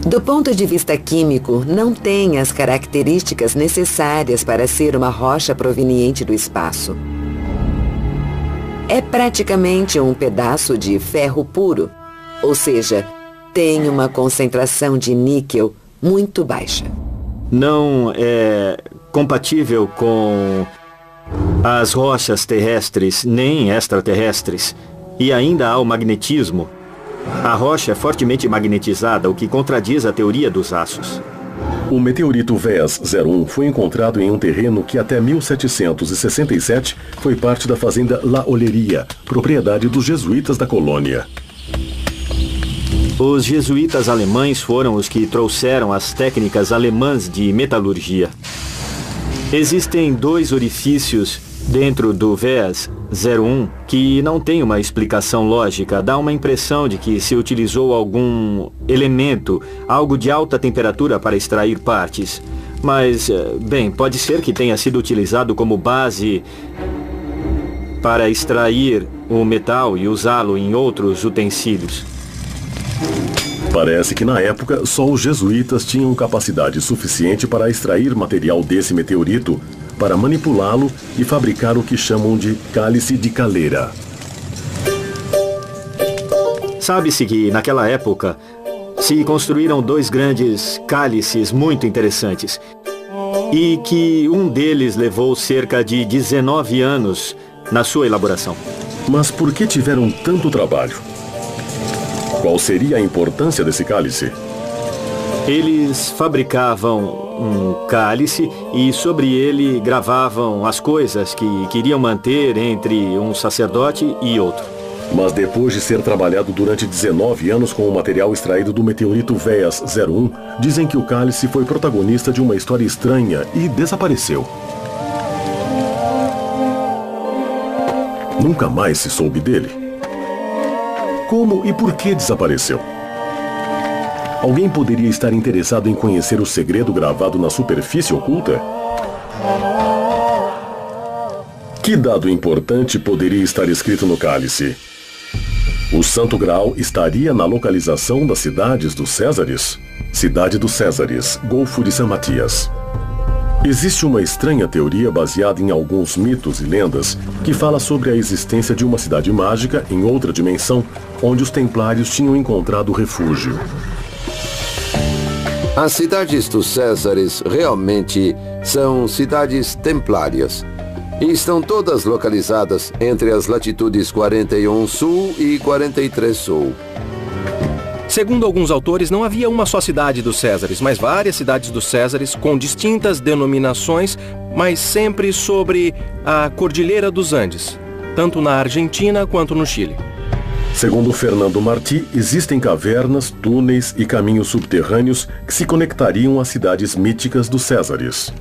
Do ponto de vista químico, não tem as características necessárias para ser uma rocha proveniente do espaço. É praticamente um pedaço de ferro puro, ou seja, tem uma concentração de níquel muito baixa. Não é compatível com as rochas terrestres nem extraterrestres. E ainda há o magnetismo. A rocha é fortemente magnetizada, o que contradiz a teoria dos aços. O meteorito VEAS 01 foi encontrado em um terreno que até 1767 foi parte da fazenda La Oleria, propriedade dos jesuítas da colônia. Os jesuítas alemães foram os que trouxeram as técnicas alemãs de metalurgia. Existem 2 orifícios dentro do VEAS 01 que não tem uma explicação lógica. Dá uma impressão de que se utilizou algum elemento, algo de alta temperatura para extrair partes. Mas, bem, pode ser que tenha sido utilizado como base para extrair o metal e usá-lo em outros utensílios. Parece que na época só os jesuítas tinham capacidade suficiente para extrair material desse meteorito, para manipulá-lo e fabricar o que chamam de cálice de caleira. Sabe-se que, naquela época, se construíram 2 grandes cálices muito interessantes e que um deles levou cerca de 19 anos na sua elaboração. Mas por que tiveram tanto trabalho? Qual seria a importância desse cálice? Eles fabricavam um cálice e sobre ele gravavam as coisas que queriam manter entre um sacerdote e outro. Mas depois de ser trabalhado durante 19 anos com o material extraído do meteorito VEAS 01, dizem que o cálice foi protagonista de uma história estranha e desapareceu. Nunca mais se soube dele. Como e por que desapareceu? Alguém poderia estar interessado em conhecer o segredo gravado na superfície oculta? Que dado importante poderia estar escrito no cálice? O Santo Graal estaria na localização das cidades dos Césares? Cidade dos Césares, Golfo de São Matias. Existe uma estranha teoria baseada em alguns mitos e lendas que fala sobre a existência de uma cidade mágica em outra dimensão, onde os templários tinham encontrado refúgio. As cidades dos Césares realmente são cidades templárias e estão todas localizadas entre as latitudes 41 Sul e 43 Sul. Segundo alguns autores, não havia uma só cidade dos Césares, mas várias cidades dos Césares com distintas denominações, mas sempre sobre a Cordilheira dos Andes, tanto na Argentina quanto no Chile. Segundo Fernando Martí, existem cavernas, túneis e caminhos subterrâneos que se conectariam às cidades míticas dos Césares.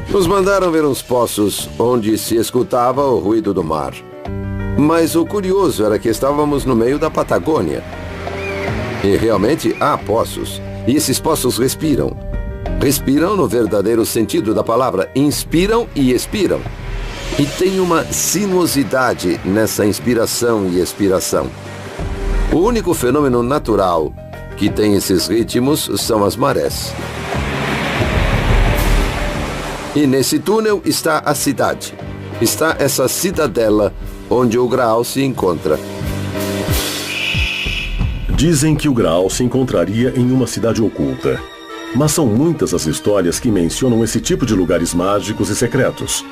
Nos mandaram ver uns poços onde se escutava o ruído do mar. Mas o curioso era que estávamos no meio da Patagônia. E realmente há poços. E esses poços respiram. Respiram no verdadeiro sentido da palavra. Inspiram e expiram. E tem uma sinuosidade nessa inspiração e expiração. O único fenômeno natural que tem esses ritmos são as marés. E nesse túnel está a cidade. Está essa cidadela onde o Graal se encontra. Dizem que o Graal se encontraria em uma cidade oculta. Mas são muitas as histórias que mencionam esse tipo de lugares mágicos e secretos.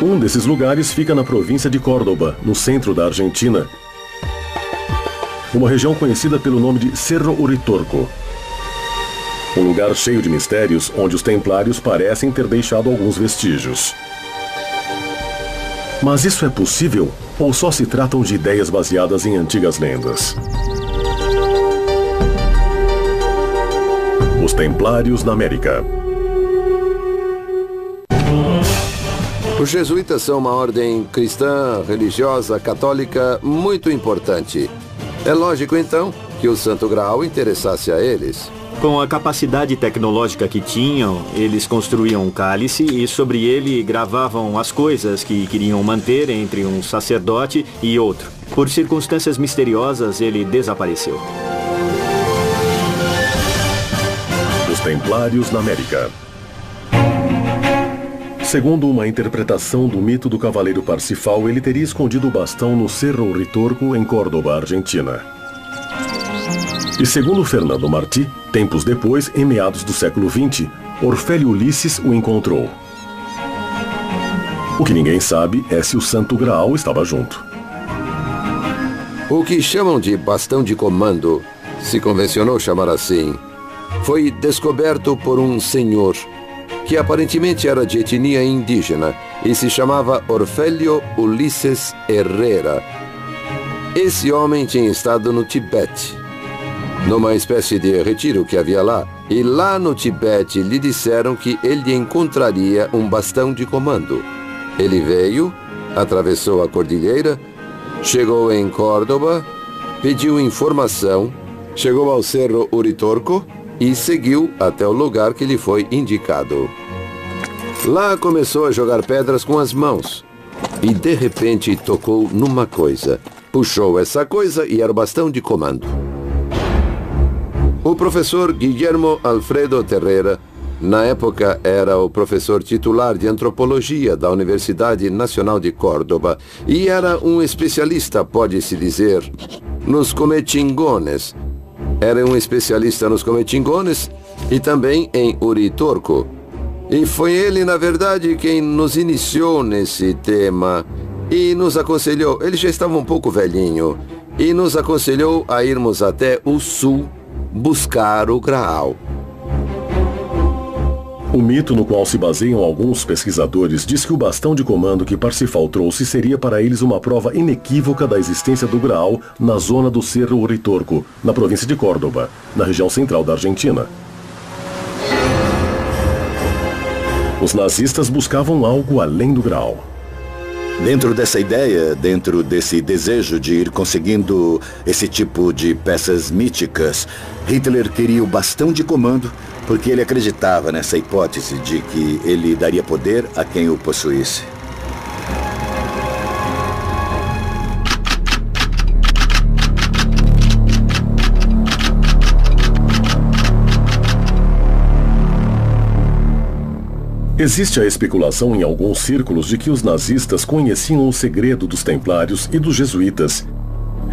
Um desses lugares fica na província de Córdoba, no centro da Argentina. uma região conhecida pelo nome de Cerro Uritorco. Um lugar cheio de mistérios onde os templários parecem ter deixado alguns vestígios. Mas isso é possível ou só se tratam de ideias baseadas em antigas lendas? Os Templários na América. Os jesuítas são uma ordem cristã, religiosa, católica muito importante. É lógico, então, que o Santo Graal interessasse a eles. Com a capacidade tecnológica que tinham, eles construíam um cálice e sobre ele gravavam as coisas que queriam manter entre um sacerdote e outro. Por circunstâncias misteriosas, ele desapareceu. Os Templários na América. Segundo uma interpretação do mito do Cavaleiro Parsifal, ele teria escondido o bastão no Cerro Uritorco, em Córdoba, Argentina. E segundo Fernando Martí, tempos depois, em meados do século XX, Orfélio Ulisses o encontrou. O que ninguém sabe é se o Santo Graal estava junto. O que chamam de bastão de comando, se convencionou chamar assim, foi descoberto por um senhor que aparentemente era de etnia indígena e se chamava Orfélio Ulisses Herrera. Esse homem tinha estado no Tibete, numa espécie de retiro que havia lá, e lá no Tibete lhe disseram que ele encontraria um bastão de comando. Ele veio, atravessou a cordilheira, chegou em Córdoba, pediu informação, chegou ao Cerro Uritorco e seguiu até o lugar que lhe foi indicado. Lá começou a jogar pedras com as mãos e de repente tocou numa coisa. Puxou essa coisa e era o bastão de comando. O professor Guillermo Alfredo Terrera, na época era o professor titular de antropologia da Universidade Nacional de Córdoba e era um especialista, pode-se dizer, nos cometingones. Era um especialista nos cometingones e também em Uritorco. E foi ele, na verdade, quem nos iniciou nesse tema e nos aconselhou, ele já estava um pouco velhinho, e nos aconselhou a irmos até o sul buscar o Graal. O mito no qual se baseiam alguns pesquisadores diz que o bastão de comando que Parsifal trouxe seria para eles uma prova inequívoca da existência do Graal na zona do Cerro Uritorco, na província de Córdoba, na região central da Argentina. Os nazistas buscavam algo além do Graal. Dentro dessa ideia, dentro desse desejo de ir conseguindo esse tipo de peças míticas, Hitler queria o bastão de comando porque ele acreditava nessa hipótese de que ele daria poder a quem o possuísse. Existe a especulação em alguns círculos de que os nazistas conheciam o segredo dos templários e dos jesuítas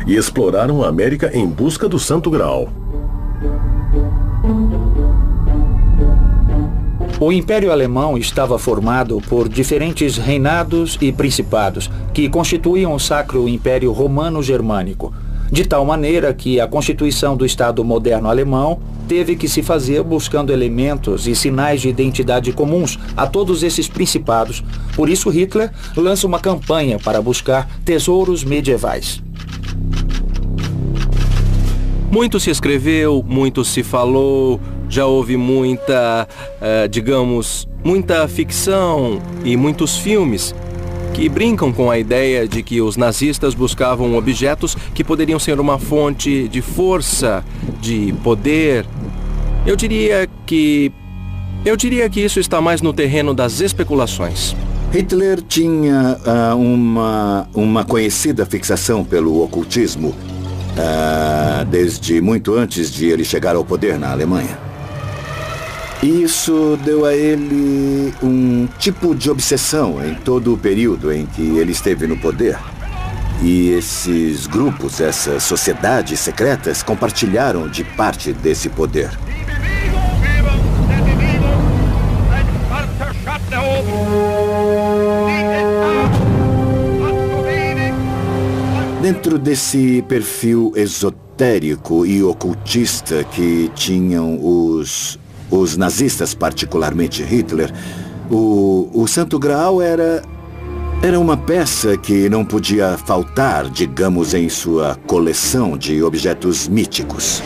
e exploraram a América em busca do Santo Graal. O Império Alemão estava formado por diferentes reinados e principados que constituíam o Sacro Império Romano-Germânico, de tal maneira que a constituição do Estado moderno alemão teve que se fazer buscando elementos e sinais de identidade comuns a todos esses principados. Por isso Hitler lança uma campanha para buscar tesouros medievais. Muito se escreveu, muito se falou, já houve muita, muita ficção e muitos filmes que brincam com a ideia de que os nazistas buscavam objetos que poderiam ser uma fonte de força, de poder. Eu diria que isso está mais no terreno das especulações. Hitler tinha uma conhecida fixação pelo ocultismo desde muito antes de ele chegar ao poder na Alemanha. Isso deu a ele um tipo de obsessão em todo o período em que ele esteve no poder. E esses grupos, essas sociedades secretas, compartilharam de parte desse poder. Dentro desse perfil esotérico e ocultista que tinham os nazistas, particularmente Hitler, o Santo Graal era uma peça que não podia faltar, digamos, em sua coleção de objetos míticos.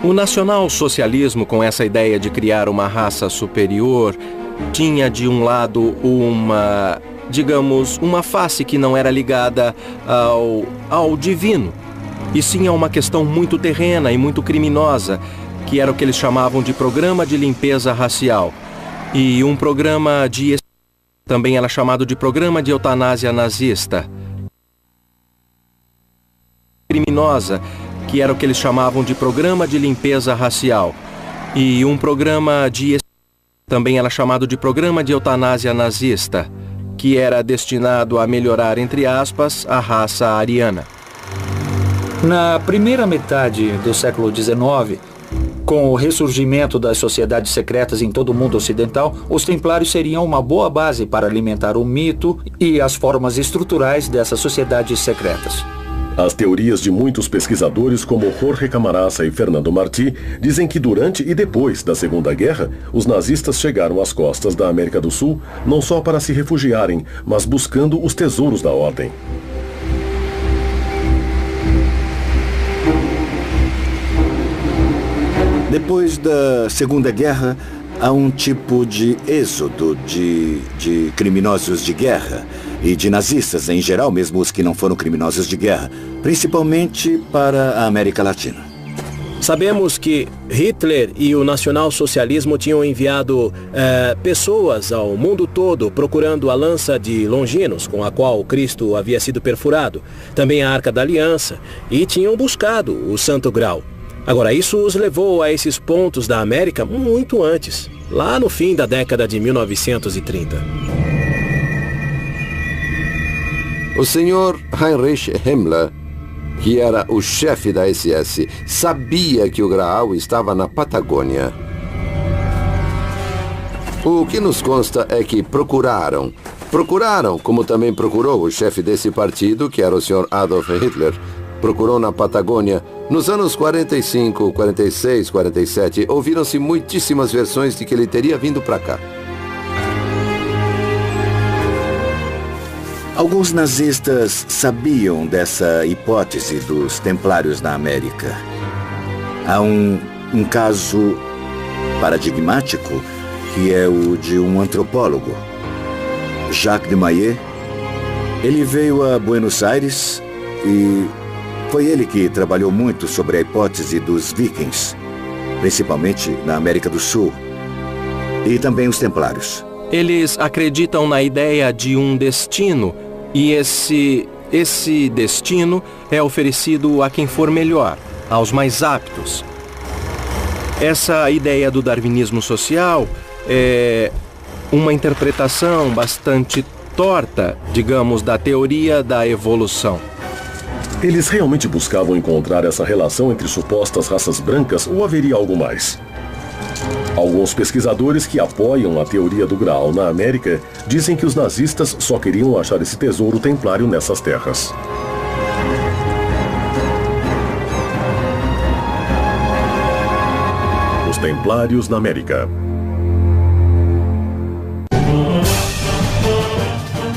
O nacional-socialismo, com essa ideia de criar uma raça superior, tinha de um lado uma face que não era ligada ao divino, e sim a uma questão muito terrena e muito criminosa, que era o que eles chamavam de programa de limpeza racial. E um programa de... também era chamado de programa de eutanásia nazista. Criminosa, que era o que eles chamavam de programa de limpeza racial. E um programa de... também era chamado de programa de eutanásia nazista, que era destinado a melhorar, entre aspas, a raça ariana. Na primeira metade do século XIX, com o ressurgimento das sociedades secretas em todo o mundo ocidental, os templários seriam uma boa base para alimentar o mito e as formas estruturais dessas sociedades secretas. As teorias de muitos pesquisadores, como Jorge Camarasa e Fernando Martí, dizem que durante e depois da Segunda Guerra, os nazistas chegaram às costas da América do Sul não só para se refugiarem, mas buscando os tesouros da ordem. Depois da Segunda Guerra, há um tipo de êxodo de criminosos de guerra e de nazistas em geral, mesmo os que não foram criminosos de guerra, principalmente para a América Latina. Sabemos que Hitler e o nacional-socialismo tinham enviado pessoas ao mundo todo procurando a lança de Longinos, com a qual Cristo havia sido perfurado, também a Arca da Aliança, e tinham buscado o Santo Graal. Agora, isso os levou a esses pontos da América muito antes, lá no fim da década de 1930. O senhor Heinrich Himmler, que era o chefe da SS, sabia que o Graal estava na Patagônia. O que nos consta é que procuraram, como também procurou o chefe desse partido, que era o senhor Adolf Hitler, procurou na Patagônia. Nos anos 45, 46, 47, ouviram-se muitíssimas versões de que ele teria vindo para cá. Alguns nazistas sabiam dessa hipótese dos templários na América. Há um caso paradigmático, que é o de um antropólogo, Jacques de Maillet. Ele veio a Buenos Aires e foi ele que trabalhou muito sobre a hipótese dos vikings, principalmente na América do Sul, e também os templários. Eles acreditam na ideia de um destino, e esse destino é oferecido a quem for melhor, aos mais aptos. Essa ideia do darwinismo social é uma interpretação bastante torta, digamos, da teoria da evolução. Eles realmente buscavam encontrar essa relação entre supostas raças brancas ou haveria algo mais? Alguns pesquisadores que apoiam a teoria do Graal na América dizem que os nazistas só queriam achar esse tesouro templário nessas terras. Os Templários na América.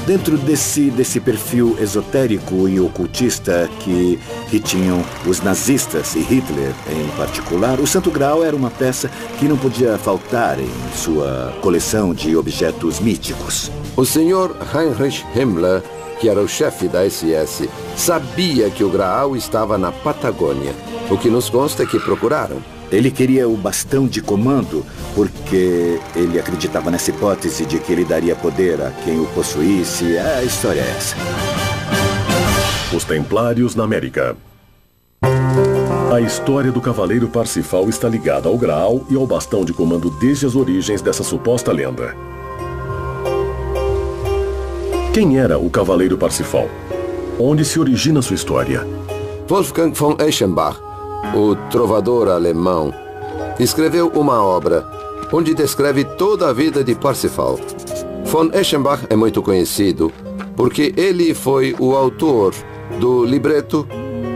Dentro desse perfil esotérico e ocultista que tinham os nazistas e Hitler em particular, o Santo Graal era uma peça que não podia faltar em sua coleção de objetos míticos. O senhor Heinrich Himmler, que era o chefe da SS, sabia que o Graal estava na Patagônia. O que nos consta é que procuraram. Ele queria o bastão de comando porque ele acreditava nessa hipótese de que ele daria poder a quem o possuísse. A história é essa. Os Templários na América. A história do Cavaleiro Parsifal está ligada ao Graal e ao bastão de comando desde as origens dessa suposta lenda. Quem era o Cavaleiro Parsifal? Onde se origina sua história? Wolfgang von Eschenbach, o trovador alemão, escreveu uma obra onde descreve toda a vida de Parsifal. Von Eschenbach é muito conhecido porque ele foi o autor do libreto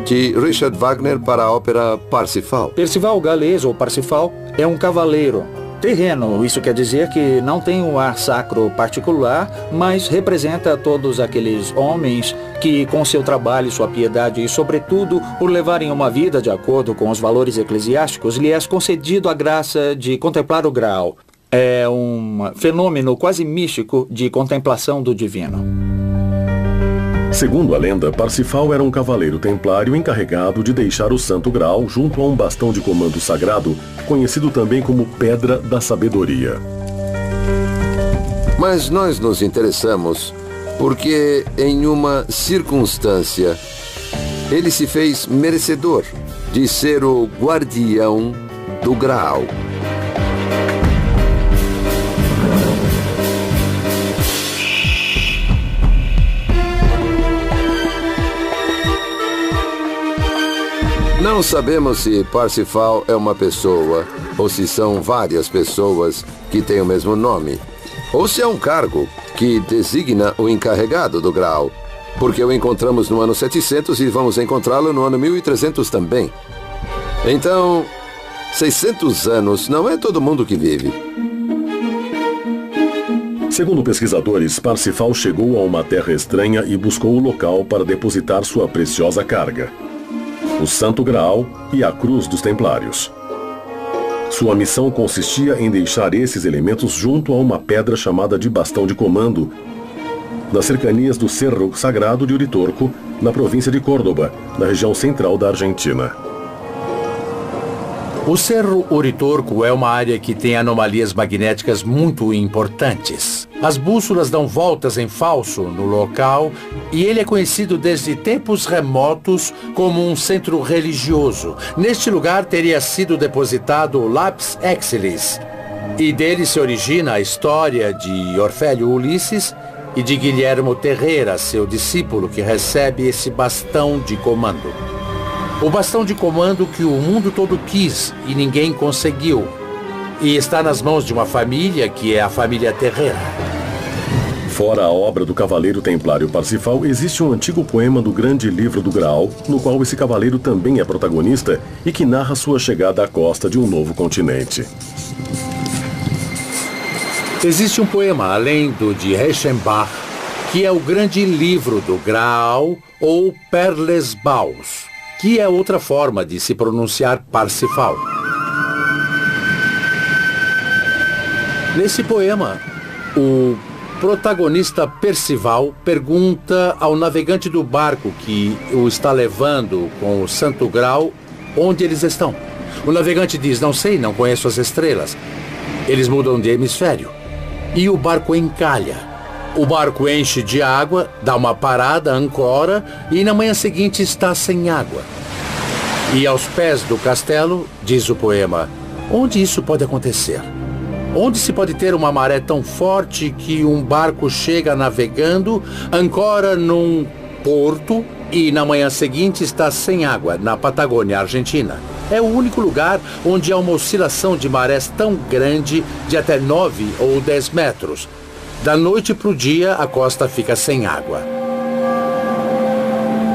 de Richard Wagner para a ópera Parsifal. Percival galês, ou Parsifal, é um cavaleiro terreno. Isso quer dizer que não tem um ar sacro particular, mas representa todos aqueles homens que, com seu trabalho, sua piedade e, sobretudo, por levarem uma vida de acordo com os valores eclesiásticos, lhe é concedido a graça de contemplar o Graal. É um fenômeno quase místico de contemplação do divino. Segundo a lenda, Parsifal era um cavaleiro templário encarregado de deixar o Santo Graal junto a um bastão de comando sagrado, conhecido também como Pedra da Sabedoria. Mas nós nos interessamos porque, em uma circunstância, ele se fez merecedor de ser o guardião do Graal. Não sabemos se Parsifal é uma pessoa ou se são várias pessoas que têm o mesmo nome, ou se é um cargo que designa o encarregado do Graal, porque o encontramos no ano 700 e vamos encontrá-lo no ano 1300 também. Então, 600 anos não é todo mundo que vive. Segundo pesquisadores, Parsifal chegou a uma terra estranha e buscou o local para depositar sua preciosa carga: o Santo Graal e a Cruz dos Templários. Sua missão consistia em deixar esses elementos junto a uma pedra chamada de Bastão de Comando, nas cercanias do Cerro Sagrado de Uritorco, na província de Córdoba, na região central da Argentina. O Cerro Uritorco é uma área que tem anomalias magnéticas muito importantes. As bússolas dão voltas em falso no local e ele é conhecido desde tempos remotos como um centro religioso. Neste lugar teria sido depositado o Lapis Exilis, e dele se origina a história de Orfélio Ulisses e de Guilhermo Terreira, seu discípulo, que recebe esse bastão de comando. O bastão de comando que o mundo todo quis e ninguém conseguiu. E está nas mãos de uma família que é a família Terreira. Fora a obra do cavaleiro templário Parsifal, existe um antigo poema do Grande Livro do Graal, no qual esse cavaleiro também é protagonista e que narra sua chegada à costa de um novo continente. Existe um poema, além do de Reichenbach, que é o Grande Livro do Graal, ou Perles Baus, que é outra forma de se pronunciar Parsifal. Nesse poema, o protagonista Percival pergunta ao navegante do barco que o está levando com o Santo Graal onde eles estão. O navegante diz: não sei, não conheço as estrelas. Eles mudam de hemisfério. E o barco encalha. O barco enche de água, dá uma parada, ancora, e na manhã seguinte está sem água. E aos pés do castelo, diz o poema, onde isso pode acontecer? Onde se pode ter uma maré tão forte que um barco chega navegando, ancora num porto e na manhã seguinte está sem água, na Patagônia, Argentina? É o único lugar onde há uma oscilação de marés tão grande, de até 9 ou 10 metros. Da noite para o dia, a costa fica sem água.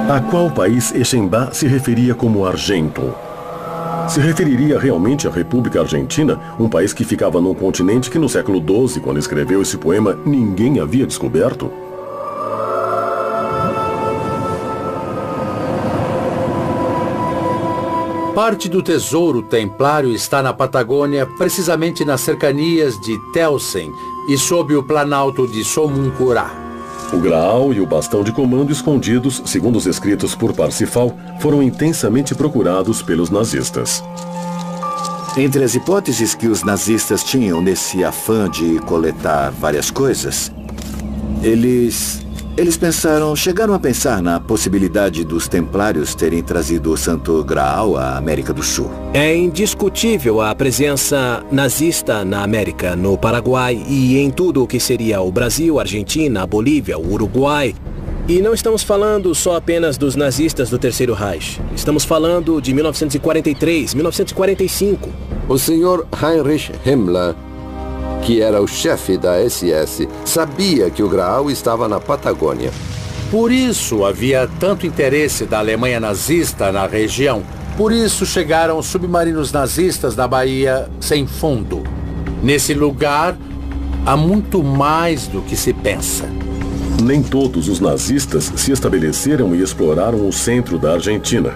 A qual país Eixembá se referia como Argento? Se referiria realmente à República Argentina, um país que ficava num continente que no século XII, quando escreveu esse poema, ninguém havia descoberto? Parte do tesouro templário está na Patagônia, precisamente nas cercanias de Telsen e sob o planalto de Somuncurá. O Graal e o bastão de comando escondidos, segundo os escritos por Parsifal, foram intensamente procurados pelos nazistas. Entre as hipóteses que os nazistas tinham nesse afã de coletar várias coisas, eles chegaram a pensar na possibilidade dos templários terem trazido o Santo Graal à América do Sul. É indiscutível a presença nazista na América, no Paraguai e em tudo o que seria o Brasil, a Argentina, a Bolívia, o Uruguai. E não estamos falando só apenas dos nazistas do Terceiro Reich. Estamos falando de 1943, 1945. O senhor Heinrich Himmler, que era o chefe da SS, sabia que o Graal estava na Patagônia. Por isso havia tanto interesse da Alemanha nazista na região. Por isso chegaram submarinos nazistas na Baía Sem Fundo. Nesse lugar, há muito mais do que se pensa. Nem todos os nazistas se estabeleceram e exploraram o centro da Argentina.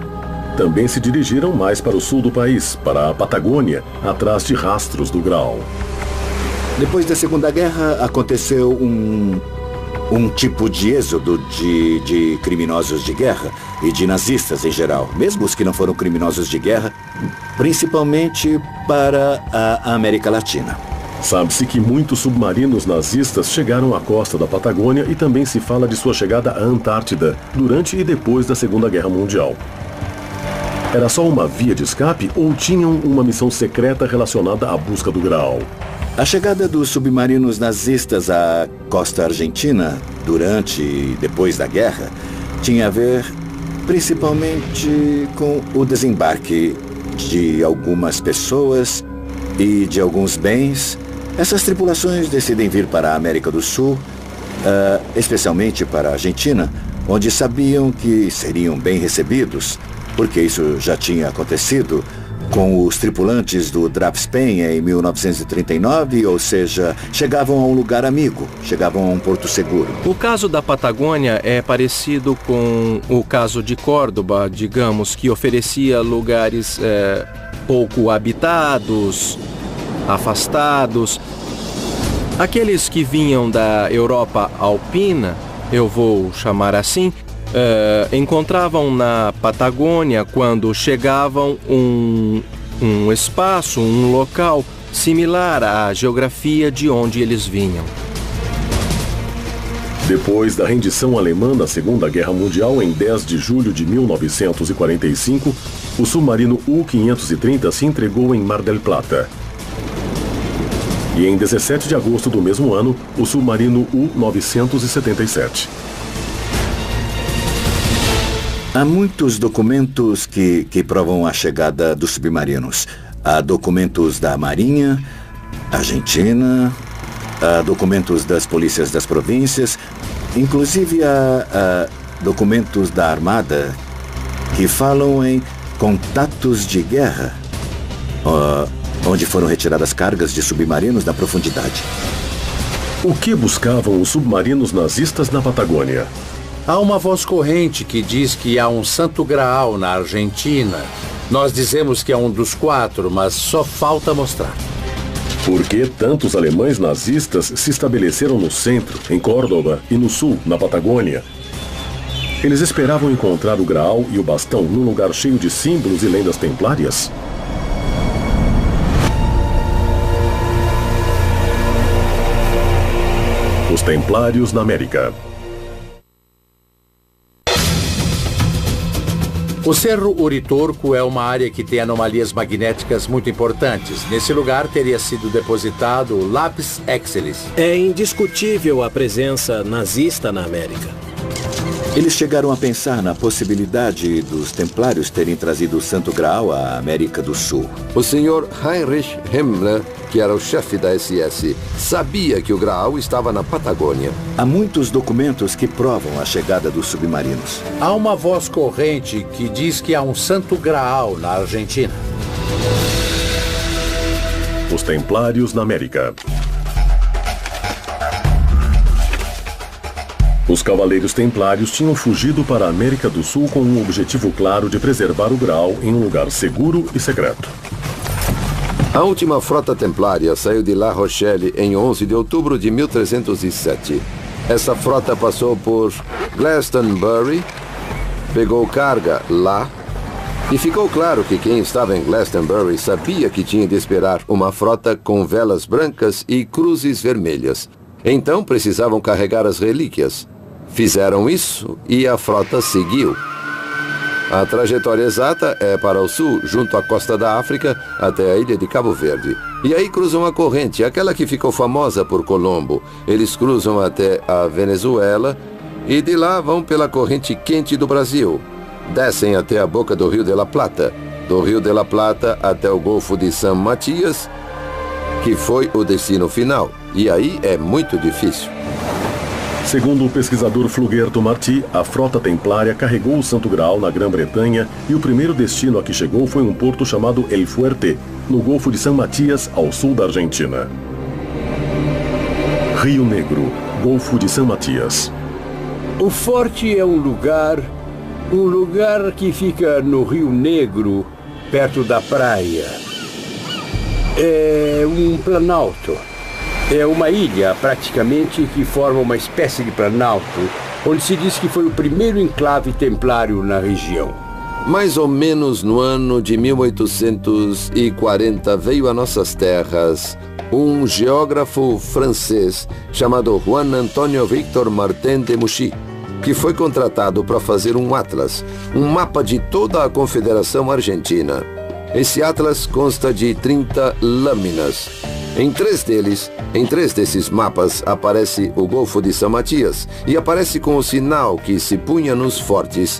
Também se dirigiram mais para o sul do país, para a Patagônia, atrás de rastros do Graal. Depois da Segunda Guerra, aconteceu um tipo de êxodo de criminosos de guerra e de nazistas em geral, mesmo os que não foram criminosos de guerra, principalmente para a América Latina. Sabe-se que muitos submarinos nazistas chegaram à costa da Patagônia e também se fala de sua chegada à Antártida durante e depois da Segunda Guerra Mundial. Era só uma via de escape ou tinham uma missão secreta relacionada à busca do Graal? A chegada dos submarinos nazistas à costa argentina durante e depois da guerra tinha a ver principalmente com o desembarque de algumas pessoas e de alguns bens. Essas tripulações decidem vir para a América do Sul, especialmente para a Argentina, onde sabiam que seriam bem recebidos, porque isso já tinha acontecido com os tripulantes do Drapspenha em 1939, ou seja, chegavam a um lugar amigo, chegavam a um porto seguro. O caso da Patagônia é parecido com o caso de Córdoba, digamos, que oferecia lugares pouco habitados, afastados. Aqueles que vinham da Europa alpina, eu vou chamar assim, encontravam na Patagônia, quando chegavam, um espaço, um local similar à geografia de onde eles vinham. Depois da rendição alemã na Segunda Guerra Mundial, em 10 de julho de 1945, o submarino U-530 se entregou em Mar del Plata. E em 17 de agosto do mesmo ano, o submarino U-977. Há muitos documentos que provam a chegada dos submarinos. Há documentos da Marinha Argentina, há documentos das polícias das províncias, inclusive há documentos da Armada que falam em contatos de guerra, onde foram retiradas cargas de submarinos na profundidade. O que buscavam os submarinos nazistas na Patagônia? Há uma voz corrente que diz que há um Santo Graal na Argentina. Nós dizemos que é um dos 4, mas só falta mostrar. Por que tantos alemães nazistas se estabeleceram no centro, em Córdoba, e no sul, na Patagônia? Eles esperavam encontrar o Graal e o bastão num lugar cheio de símbolos e lendas templárias? Os Templários na América. O Cerro Uritorco é uma área que tem anomalias magnéticas muito importantes. Nesse lugar teria sido depositado o Lapis Exilis. É indiscutível a presença nazista na América. Eles chegaram a pensar na possibilidade dos Templários terem trazido o Santo Graal à América do Sul. O senhor Heinrich Himmler, que era o chefe da SS, sabia que o Graal estava na Patagônia. Há muitos documentos que provam a chegada dos submarinos. Há uma voz corrente que diz que há um Santo Graal na Argentina. Os Templários na América. Os Cavaleiros Templários tinham fugido para a América do Sul com um objetivo claro de preservar o Graal em um lugar seguro e secreto. A última frota templária saiu de La Rochelle em 11 de outubro de 1307. Essa frota passou por Glastonbury, pegou carga lá, e ficou claro que quem estava em Glastonbury sabia que tinha de esperar uma frota com velas brancas e cruzes vermelhas. Então precisavam carregar as relíquias. Fizeram isso e a frota seguiu. A trajetória exata é para o sul, junto à costa da África, até a ilha de Cabo Verde. E aí cruzam a corrente, aquela que ficou famosa por Colombo. Eles cruzam até a Venezuela e de lá vão pela corrente quente do Brasil. Descem até a boca do Rio de la Plata. Do Rio de la Plata até o Golfo de San Matias, que foi o destino final. E aí é muito difícil. Segundo o pesquisador Flugerto Martí, a frota templária carregou o Santo Graal na Grã-Bretanha e o primeiro destino a que chegou foi um porto chamado El Fuerte, no Golfo de San Matías, ao sul da Argentina. Rio Negro, Golfo de San Matías. O forte é um lugar que fica no Rio Negro, perto da praia. É um planalto. É uma ilha, praticamente, que forma uma espécie de planalto, onde se diz que foi o primeiro enclave templário na região. Mais ou menos no ano de 1840 veio a nossas terras um geógrafo francês chamado Juan Antonio Victor Martin de Mouchy, que foi contratado para fazer um atlas, um mapa de toda a Confederação Argentina. Esse atlas consta de 30 lâminas. Em três desses mapas, aparece o Golfo de San Matías e aparece com o sinal que se punha nos fortes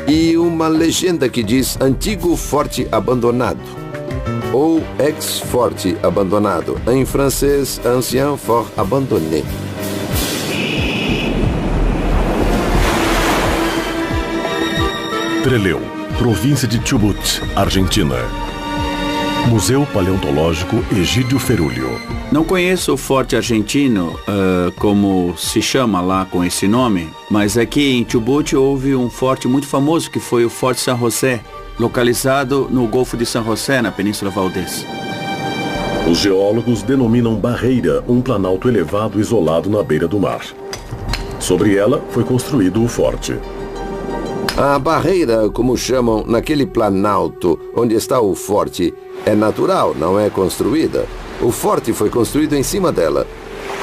e uma legenda que diz Antigo Forte Abandonado ou Ex-Forte Abandonado, em francês Ancien Fort Abandonné. Trelew, província de Chubut, Argentina. Museu Paleontológico Egídio Ferulho. Não conheço o Forte Argentino, como se chama lá com esse nome, mas aqui em Chubut houve um forte muito famoso que foi o Forte San José, localizado no Golfo de San José, na Península Valdez. Os geólogos denominam barreira um planalto elevado isolado na beira do mar. Sobre ela foi construído o forte. A barreira, como chamam naquele planalto onde está o forte, é natural, não é construída. O forte foi construído em cima dela.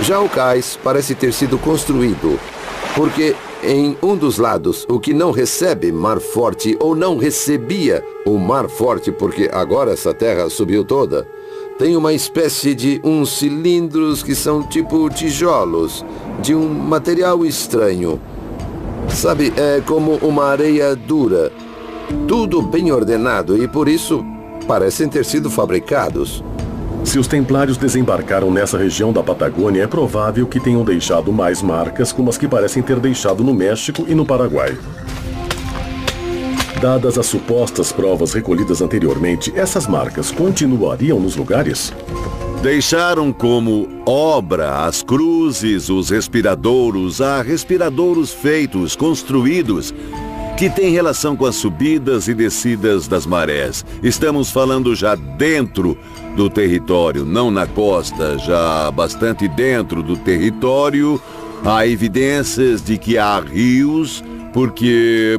Já o cais parece ter sido construído, porque em um dos lados, o que não recebe mar forte, ou não recebia o mar forte, porque agora essa terra subiu toda, tem uma espécie de uns cilindros que são tipo tijolos, de um material estranho. Sabe, é como uma areia dura. Tudo bem ordenado e, por isso, parecem ter sido fabricados. Se os templários desembarcaram nessa região da Patagônia, é provável que tenham deixado mais marcas como as que parecem ter deixado no México e no Paraguai. Dadas as supostas provas recolhidas anteriormente, essas marcas continuariam nos lugares? Deixaram como obra as cruzes, os respiradouros, há respiradouros feitos, construídos, que têm relação com as subidas e descidas das marés. Estamos falando já dentro do território, não na costa, já bastante dentro do território. Há evidências de que há rios, porque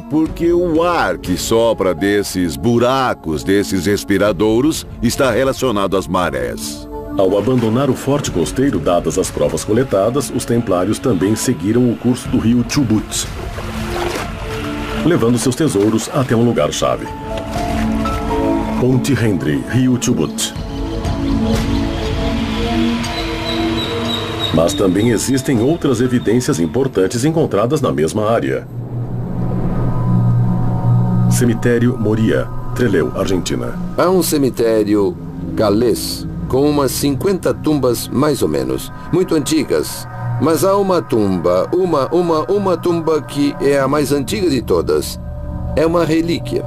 o ar que sopra desses buracos, desses respiradouros, está relacionado às marés. Ao abandonar o forte costeiro, dadas as provas coletadas, os templários também seguiram o curso do rio Chubut, levando seus tesouros até um lugar-chave. Ponte Henry, rio Chubut. Mas também existem outras evidências importantes encontradas na mesma área. Cemitério Moria, Trelew, Argentina. Há um cemitério galês com umas 50 tumbas mais ou menos, muito antigas. Mas há uma tumba, uma tumba que é a mais antiga de todas. É uma relíquia.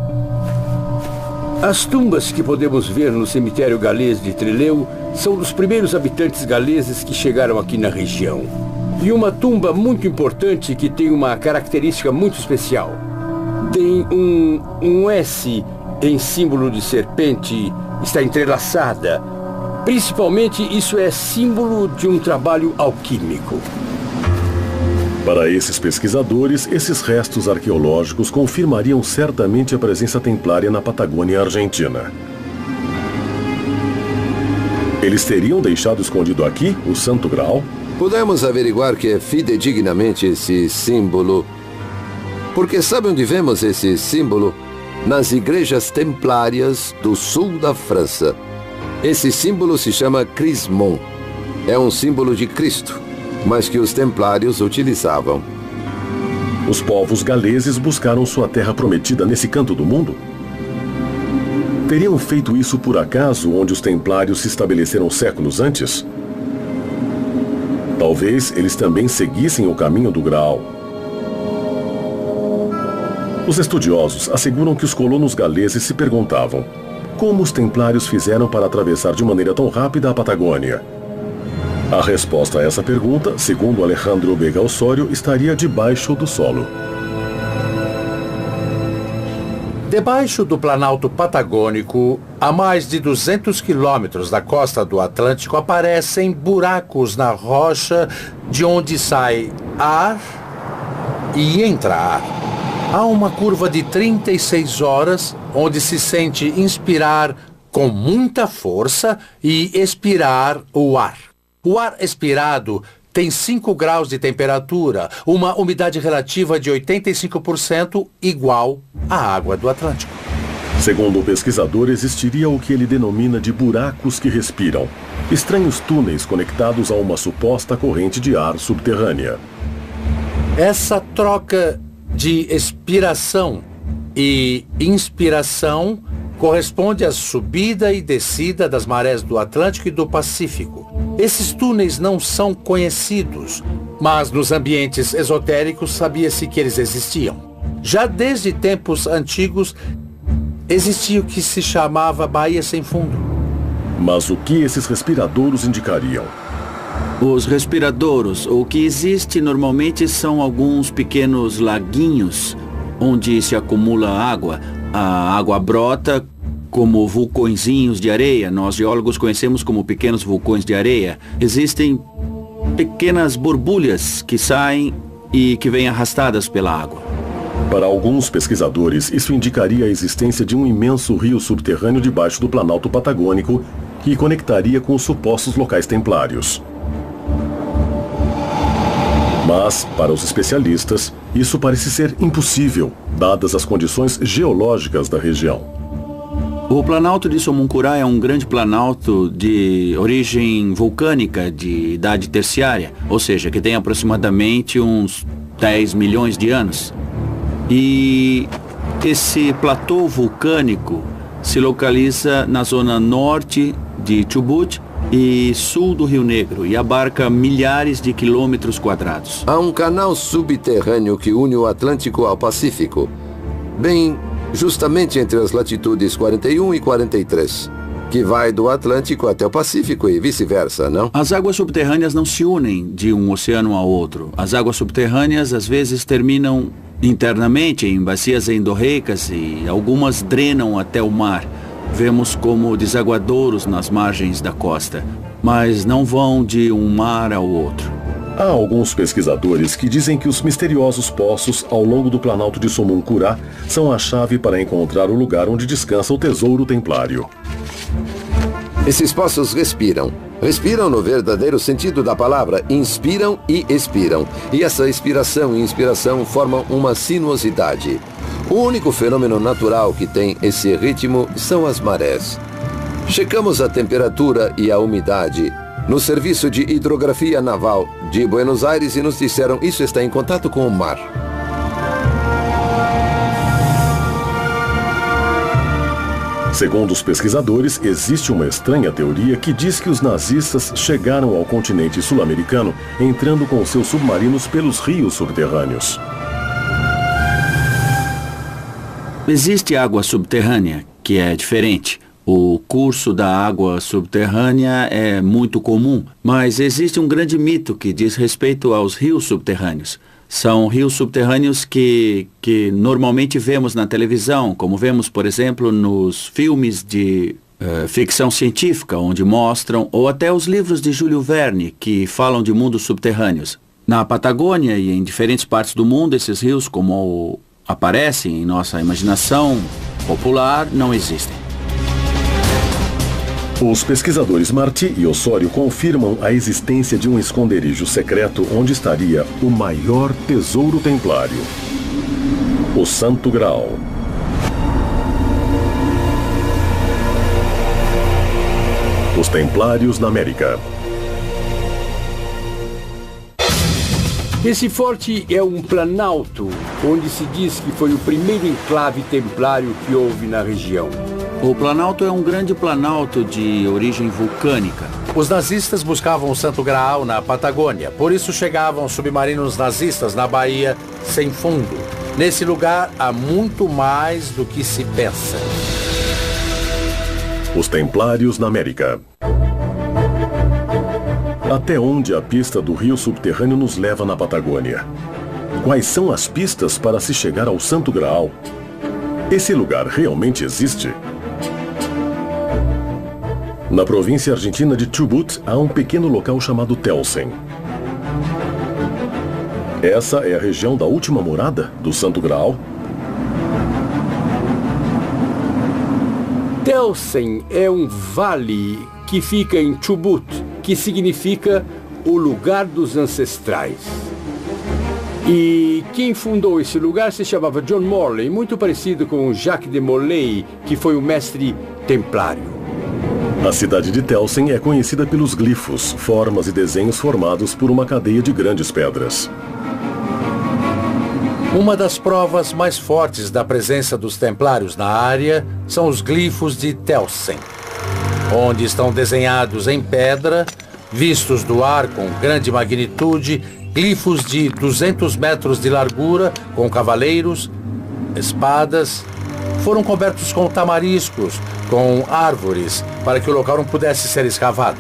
As tumbas que podemos ver no cemitério galês de Trelew são dos primeiros habitantes galeses que chegaram aqui na região. E uma tumba muito importante que tem uma característica muito especial. Tem um S em símbolo de serpente, está entrelaçada. Principalmente, isso é símbolo de um trabalho alquímico. Para esses pesquisadores, esses restos arqueológicos confirmariam certamente a presença templária na Patagônia Argentina. Eles teriam deixado escondido aqui o Santo Graal? Podemos averiguar que é fidedignamente esse símbolo. Porque sabe onde vemos esse símbolo? Nas igrejas templárias do sul da França. Esse símbolo se chama crismon. É um símbolo de Cristo, mas que os templários utilizavam. Os povos galeses buscaram sua terra prometida nesse canto do mundo? Teriam feito isso por acaso onde os templários se estabeleceram séculos antes? Talvez eles também seguissem o caminho do Graal. Os estudiosos asseguram que os colonos galeses se perguntavam como os templários fizeram para atravessar de maneira tão rápida a Patagônia. A resposta a essa pergunta, segundo Alejandro Vega Osório, estaria debaixo do solo. Debaixo do Planalto Patagônico, a mais de 200 quilômetros da costa do Atlântico, aparecem buracos na rocha de onde sai ar e entra ar. Há uma curva de 36 horas, onde se sente inspirar com muita força e expirar o ar. O ar expirado tem 5 graus de temperatura, uma umidade relativa de 85%, igual à água do Atlântico. Segundo o pesquisador, existiria o que ele denomina de buracos que respiram, estranhos túneis conectados a uma suposta corrente de ar subterrânea. Essa troca de expiração e inspiração corresponde à subida e descida das marés do Atlântico e do Pacífico. Esses túneis não são conhecidos, mas nos ambientes esotéricos sabia-se que eles existiam. Já desde tempos antigos, existia o que se chamava Baía Sem Fundo. Mas o que esses respiradouros indicariam? Os respiradouros, o que existe normalmente são alguns pequenos laguinhos onde se acumula água. A água brota como vulcõezinhos de areia. Nós geólogos conhecemos como pequenos vulcões de areia. Existem pequenas borbulhas que saem e que vêm arrastadas pela água. Para alguns pesquisadores, isso indicaria a existência de um imenso rio subterrâneo debaixo do Planalto Patagônico que conectaria com os supostos locais templários. Mas, para os especialistas, isso parece ser impossível, dadas as condições geológicas da região. O Planalto de Somuncurá é um grande planalto de origem vulcânica de idade terciária, ou seja, que tem aproximadamente uns 10 milhões de anos. E esse platô vulcânico se localiza na zona norte de Chubut e sul do Rio Negro e abarca milhares de quilômetros quadrados. Há um canal subterrâneo que une o Atlântico ao Pacífico, bem justamente entre as latitudes 41 e 43, que vai do Atlântico até o Pacífico e vice-versa, não? As águas subterrâneas não se unem de um oceano ao outro. As águas subterrâneas às vezes terminam internamente em bacias endorreicas e algumas drenam até o mar. Vemos como desaguadouros nas margens da costa, mas não vão de um mar ao outro. Há alguns pesquisadores que dizem que os misteriosos poços ao longo do Planalto de Somuncurá são a chave para encontrar o lugar onde descansa o tesouro templário. Esses poços respiram. Respiram no verdadeiro sentido da palavra, inspiram e expiram. E essa expiração e inspiração formam uma sinuosidade. O único fenômeno natural que tem esse ritmo são as marés. Checamos a temperatura e a umidade no Serviço de Hidrografia Naval de Buenos Aires e nos disseram isso está em contato com o mar. Segundo os pesquisadores, existe uma estranha teoria que diz que os nazistas chegaram ao continente sul-americano entrando com seus submarinos pelos rios subterrâneos. Existe água subterrânea, que é diferente. O curso da água subterrânea é muito comum, mas existe um grande mito que diz respeito aos rios subterrâneos. São rios subterrâneos que normalmente vemos na televisão, como vemos, por exemplo, nos filmes de ficção científica, onde mostram, ou até os livros de Júlio Verne, que falam de mundos subterrâneos. Na Patagônia e em diferentes partes do mundo, esses rios, como aparecem em nossa imaginação popular, não existem. Os pesquisadores Martí e Osório confirmam a existência de um esconderijo secreto onde estaria o maior tesouro templário, o Santo Graal. Os Templários na América. Esse forte é um planalto, onde se diz que foi o primeiro enclave templário que houve na região. O planalto é um grande planalto de origem vulcânica. Os nazistas buscavam o Santo Graal na Patagônia, por isso chegavam submarinos nazistas na Baía Sem Fundo. Nesse lugar há muito mais do que se pensa. Os Templários na América. Até onde a pista do rio subterrâneo nos leva na Patagônia? Quais são as pistas para se chegar ao Santo Graal? Esse lugar realmente existe? Na província argentina de Chubut, há um pequeno local chamado Telsen. Essa é a região da última morada do Santo Graal? Telsen é um vale que fica em Chubut, que significa o lugar dos ancestrais. E quem fundou esse lugar se chamava John Morley, muito parecido com Jacques de Molay, que foi o mestre templário. A cidade de Telsen é conhecida pelos glifos, formas e desenhos formados por uma cadeia de grandes pedras. Uma das provas mais fortes da presença dos templários na área são os glifos de Telsen, onde estão desenhados em pedra, vistos do ar com grande magnitude, glifos de 200 metros de largura com cavaleiros, espadas. Foram cobertos com tamariscos, com árvores, para que o local não pudesse ser escavado.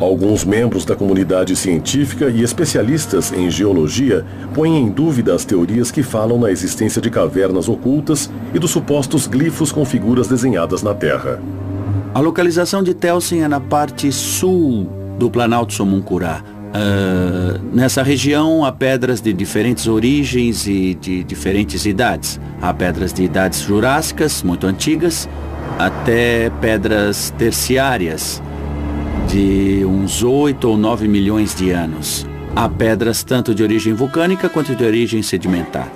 Alguns membros da comunidade científica e especialistas em geologia põem em dúvida as teorias que falam na existência de cavernas ocultas e dos supostos glifos com figuras desenhadas na terra. A localização de Telsen é na parte sul do Planalto Somuncurá. Nessa região há pedras de diferentes origens e de diferentes idades. Há pedras de idades jurássicas, muito antigas, até pedras terciárias, de uns 8 ou 9 milhões de anos. Há pedras tanto de origem vulcânica quanto de origem sedimentar.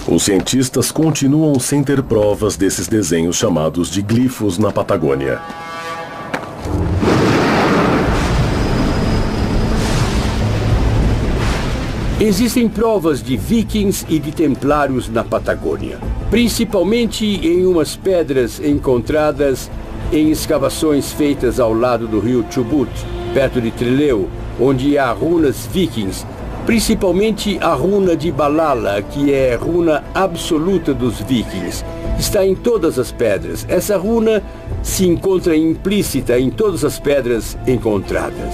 Os cientistas continuam sem ter provas desses desenhos chamados de glifos na Patagônia. Existem provas de vikings e de templários na Patagônia, principalmente em umas pedras encontradas em escavações feitas ao lado do rio Chubut, perto de Trelew, onde há runas vikings, principalmente a runa de Balala, que é a runa absoluta dos vikings. Está em todas as pedras. Essa runa se encontra implícita em todas as pedras encontradas.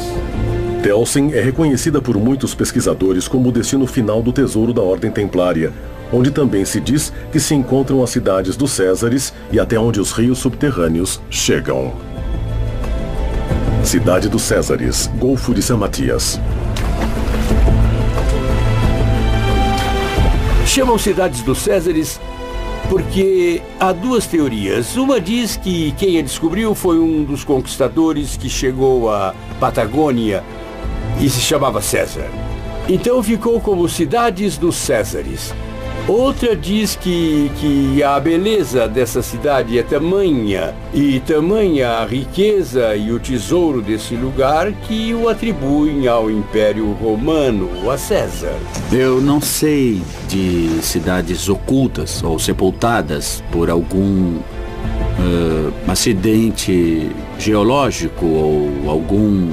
Telsen é reconhecida por muitos pesquisadores como o destino final do tesouro da Ordem Templária, onde também se diz que se encontram as cidades dos Césares e até onde os rios subterrâneos chegam. Cidade dos Césares, Golfo de São Matias. Chamam cidades dos Césares porque há duas teorias. Uma diz que quem a descobriu foi um dos conquistadores que chegou à Patagônia e se chamava César. Então ficou como cidades dos Césares. Outra diz que a beleza dessa cidade é tamanha e tamanha a riqueza e o tesouro desse lugar que o atribuem ao Império Romano, a César. Eu não sei de cidades ocultas ou sepultadas por algum acidente geológico ou algum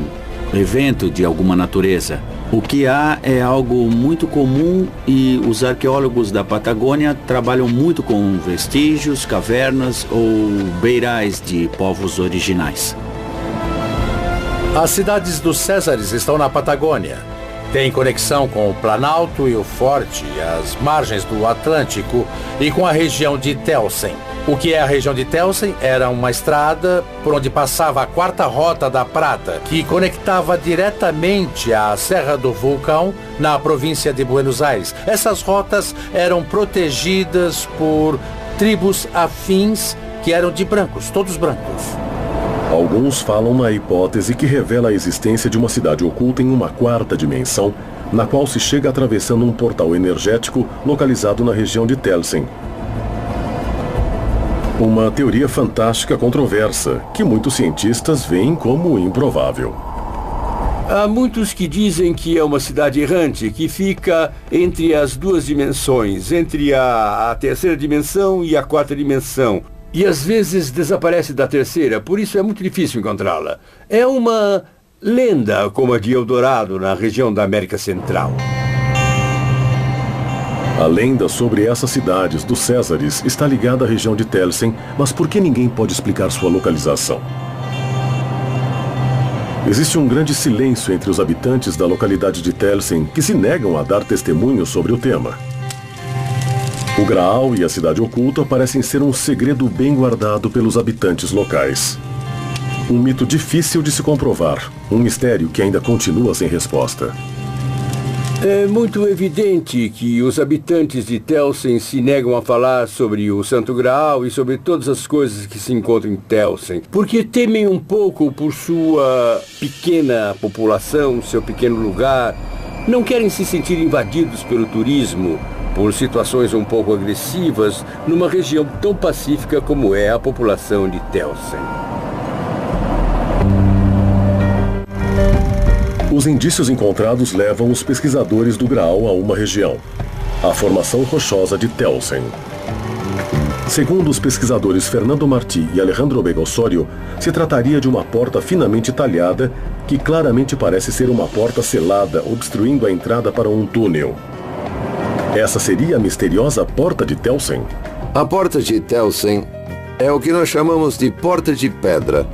evento de alguma natureza. O que há é algo muito comum e os arqueólogos da Patagônia trabalham muito com vestígios, cavernas ou beirais de povos originais. As cidades dos Césares estão na Patagônia. Tem conexão com o Planalto e o Forte, as margens do Atlântico e com a região de Telsen. O que é a região de Telsen? Era uma estrada por onde passava a quarta rota da Prata, que conectava diretamente à Serra do Vulcão, na província de Buenos Aires. Essas rotas eram protegidas por tribos afins que eram de brancos, todos brancos. Alguns falam na hipótese que revela a existência de uma cidade oculta em uma quarta dimensão, na qual se chega atravessando um portal energético localizado na região de Telsen. Uma teoria fantástica controversa, que muitos cientistas veem como improvável. Há muitos que dizem que é uma cidade errante, que fica entre as duas dimensões, entre a terceira dimensão e a quarta dimensão. E às vezes desaparece da terceira, por isso é muito difícil encontrá-la. É uma lenda como a de Eldorado, na região da América Central. A lenda sobre essas cidades dos Césares está ligada à região de Telsen, mas por que ninguém pode explicar sua localização? Existe um grande silêncio entre os habitantes da localidade de Telsen que se negam a dar testemunho sobre o tema. O Graal e a Cidade Oculta parecem ser um segredo bem guardado pelos habitantes locais. Um mito difícil de se comprovar, um mistério que ainda continua sem resposta. É muito evidente que os habitantes de Telsen se negam a falar sobre o Santo Graal e sobre todas as coisas que se encontram em Telsen, porque temem um pouco por sua pequena população, seu pequeno lugar, não querem se sentir invadidos pelo turismo, por situações um pouco agressivas, numa região tão pacífica como é a população de Telsen. Os indícios encontrados levam os pesquisadores do Graal a uma região, a formação rochosa de Telsen. Segundo os pesquisadores Fernando Martí e Alejandro Vega Osório, se trataria de uma porta finamente talhada que claramente parece ser uma porta selada, obstruindo a entrada para um túnel. Essa seria a misteriosa Porta de Telsen? A Porta de Telsen é o que nós chamamos de Porta de Pedra.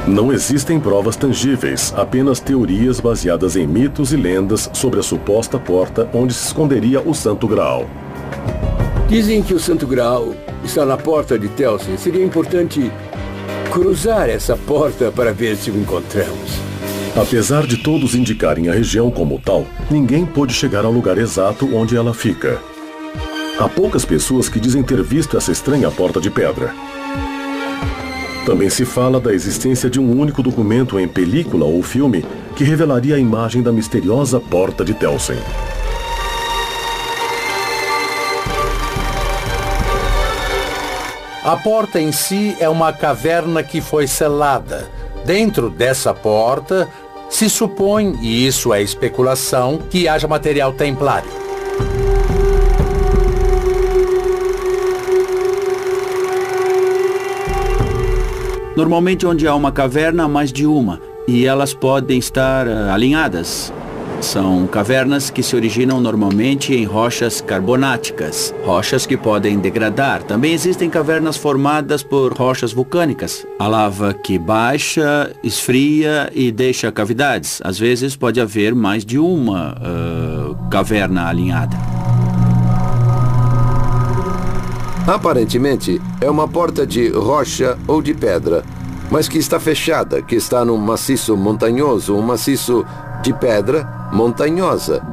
Não existem provas tangíveis, apenas teorias baseadas em mitos e lendas sobre a suposta porta onde se esconderia o Santo Graal. Dizem que o Santo Graal está na Porta de Telsen. Seria importante cruzar essa porta para ver se o encontramos. Apesar de todos indicarem a região como tal, ninguém pôde chegar ao lugar exato onde ela fica. Há poucas pessoas que dizem ter visto essa estranha porta de pedra. Também se fala da existência de um único documento em película ou filme que revelaria a imagem da misteriosa Porta de Telsen. A porta em si é uma caverna que foi selada. Dentro dessa porta, se supõe, e isso é especulação, que haja material templário. Normalmente onde há uma caverna, há mais de uma, e elas podem estar alinhadas. São cavernas que se originam normalmente em rochas carbonáticas, rochas que podem degradar. Também existem cavernas formadas por rochas vulcânicas. A lava que baixa, esfria e deixa cavidades. Às vezes pode haver mais de uma caverna alinhada. Aparentemente, é uma porta de rocha ou de pedra, mas que está fechada, que está num maciço montanhoso, um maciço de pedra montanhosa.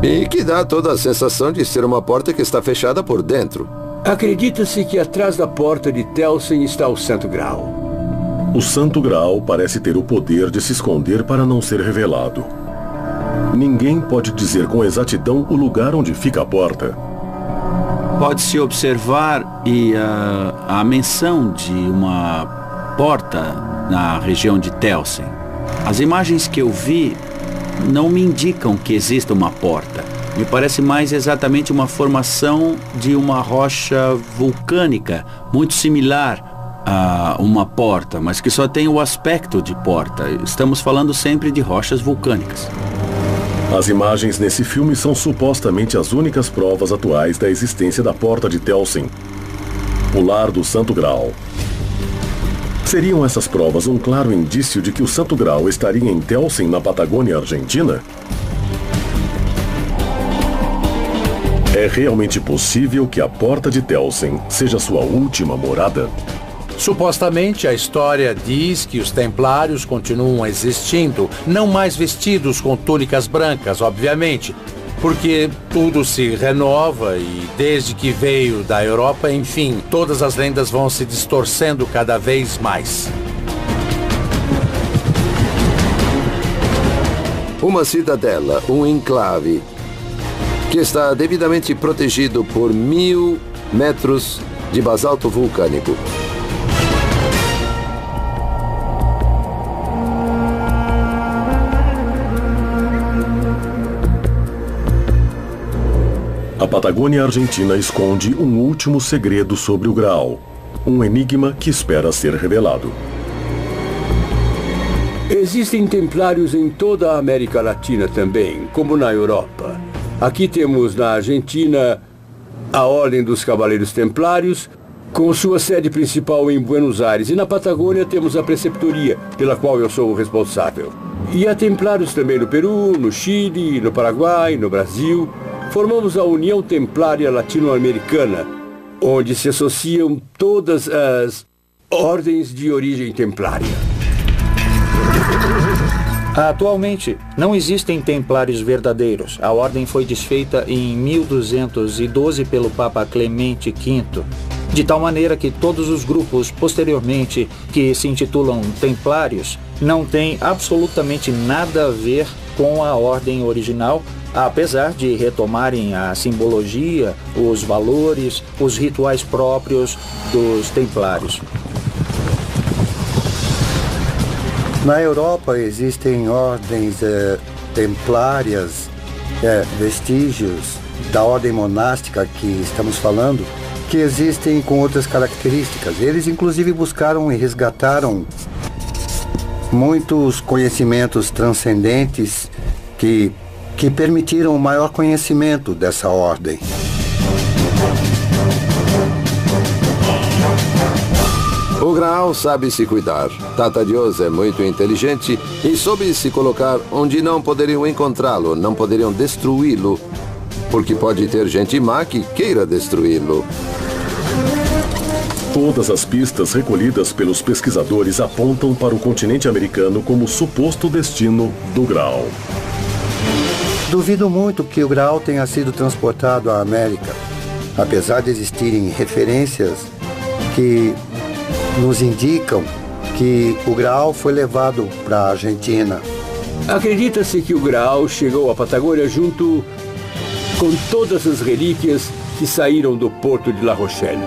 E que dá toda a sensação de ser uma porta que está fechada por dentro. Acredita-se que atrás da Porta de Telsen está o Santo Graal. O Santo Graal parece ter o poder de se esconder para não ser revelado. Ninguém pode dizer com exatidão o lugar onde fica a porta. Pode-se observar a menção de uma porta na região de Telsen. As imagens que eu vi não me indicam que exista uma porta. Me parece mais exatamente uma formação de uma rocha vulcânica, muito similar a uma porta, mas que só tem o aspecto de porta. Estamos falando sempre de rochas vulcânicas. As imagens nesse filme são supostamente as únicas provas atuais da existência da Porta de Telsen, o lar do Santo Graal. Seriam essas provas um claro indício de que o Santo Graal estaria em Telsen, na Patagônia Argentina? É realmente possível que a Porta de Telsen seja sua última morada? Supostamente, a história diz que os templários continuam existindo, não mais vestidos com túnicas brancas, obviamente, porque tudo se renova e desde que veio da Europa, enfim, todas as lendas vão se distorcendo cada vez mais. Uma cidadela, um enclave, que está devidamente protegido por 1000 metros de basalto vulcânico. A Patagônia Argentina esconde um último segredo sobre o Graal, um enigma que espera ser revelado. Existem templários em toda a América Latina também, como na Europa. Aqui temos na Argentina a Ordem dos Cavaleiros Templários, com sua sede principal em Buenos Aires. E na Patagônia temos a Preceptoria, pela qual eu sou o responsável. E há templários também no Peru, no Chile, no Paraguai, no Brasil. Formamos a União Templária Latino-Americana, onde se associam todas as ordens de origem templária. Atualmente, não existem templários verdadeiros. A ordem foi desfeita em 1212 pelo Papa Clemente V, de tal maneira que todos os grupos posteriormente que se intitulam templários não têm absolutamente nada a ver com a ordem original, apesar de retomarem a simbologia, os valores, os rituais próprios dos templários. Na Europa existem ordens templárias, vestígios da ordem monástica que estamos falando, que existem com outras características. Eles inclusive buscaram e resgataram muitos conhecimentos transcendentes que permitiram o maior conhecimento dessa ordem. O Graal sabe se cuidar. Tata Dios é muito inteligente e soube se colocar onde não poderiam encontrá-lo, não poderiam destruí-lo, porque pode ter gente má que queira destruí-lo. Todas as pistas recolhidas pelos pesquisadores apontam para o continente americano como suposto destino do Graal. Duvido muito que o Graal tenha sido transportado à América, apesar de existirem referências que nos indicam que o Graal foi levado para a Argentina. Acredita-se que o Graal chegou à Patagônia junto com todas as relíquias que saíram do porto de La Rochelle.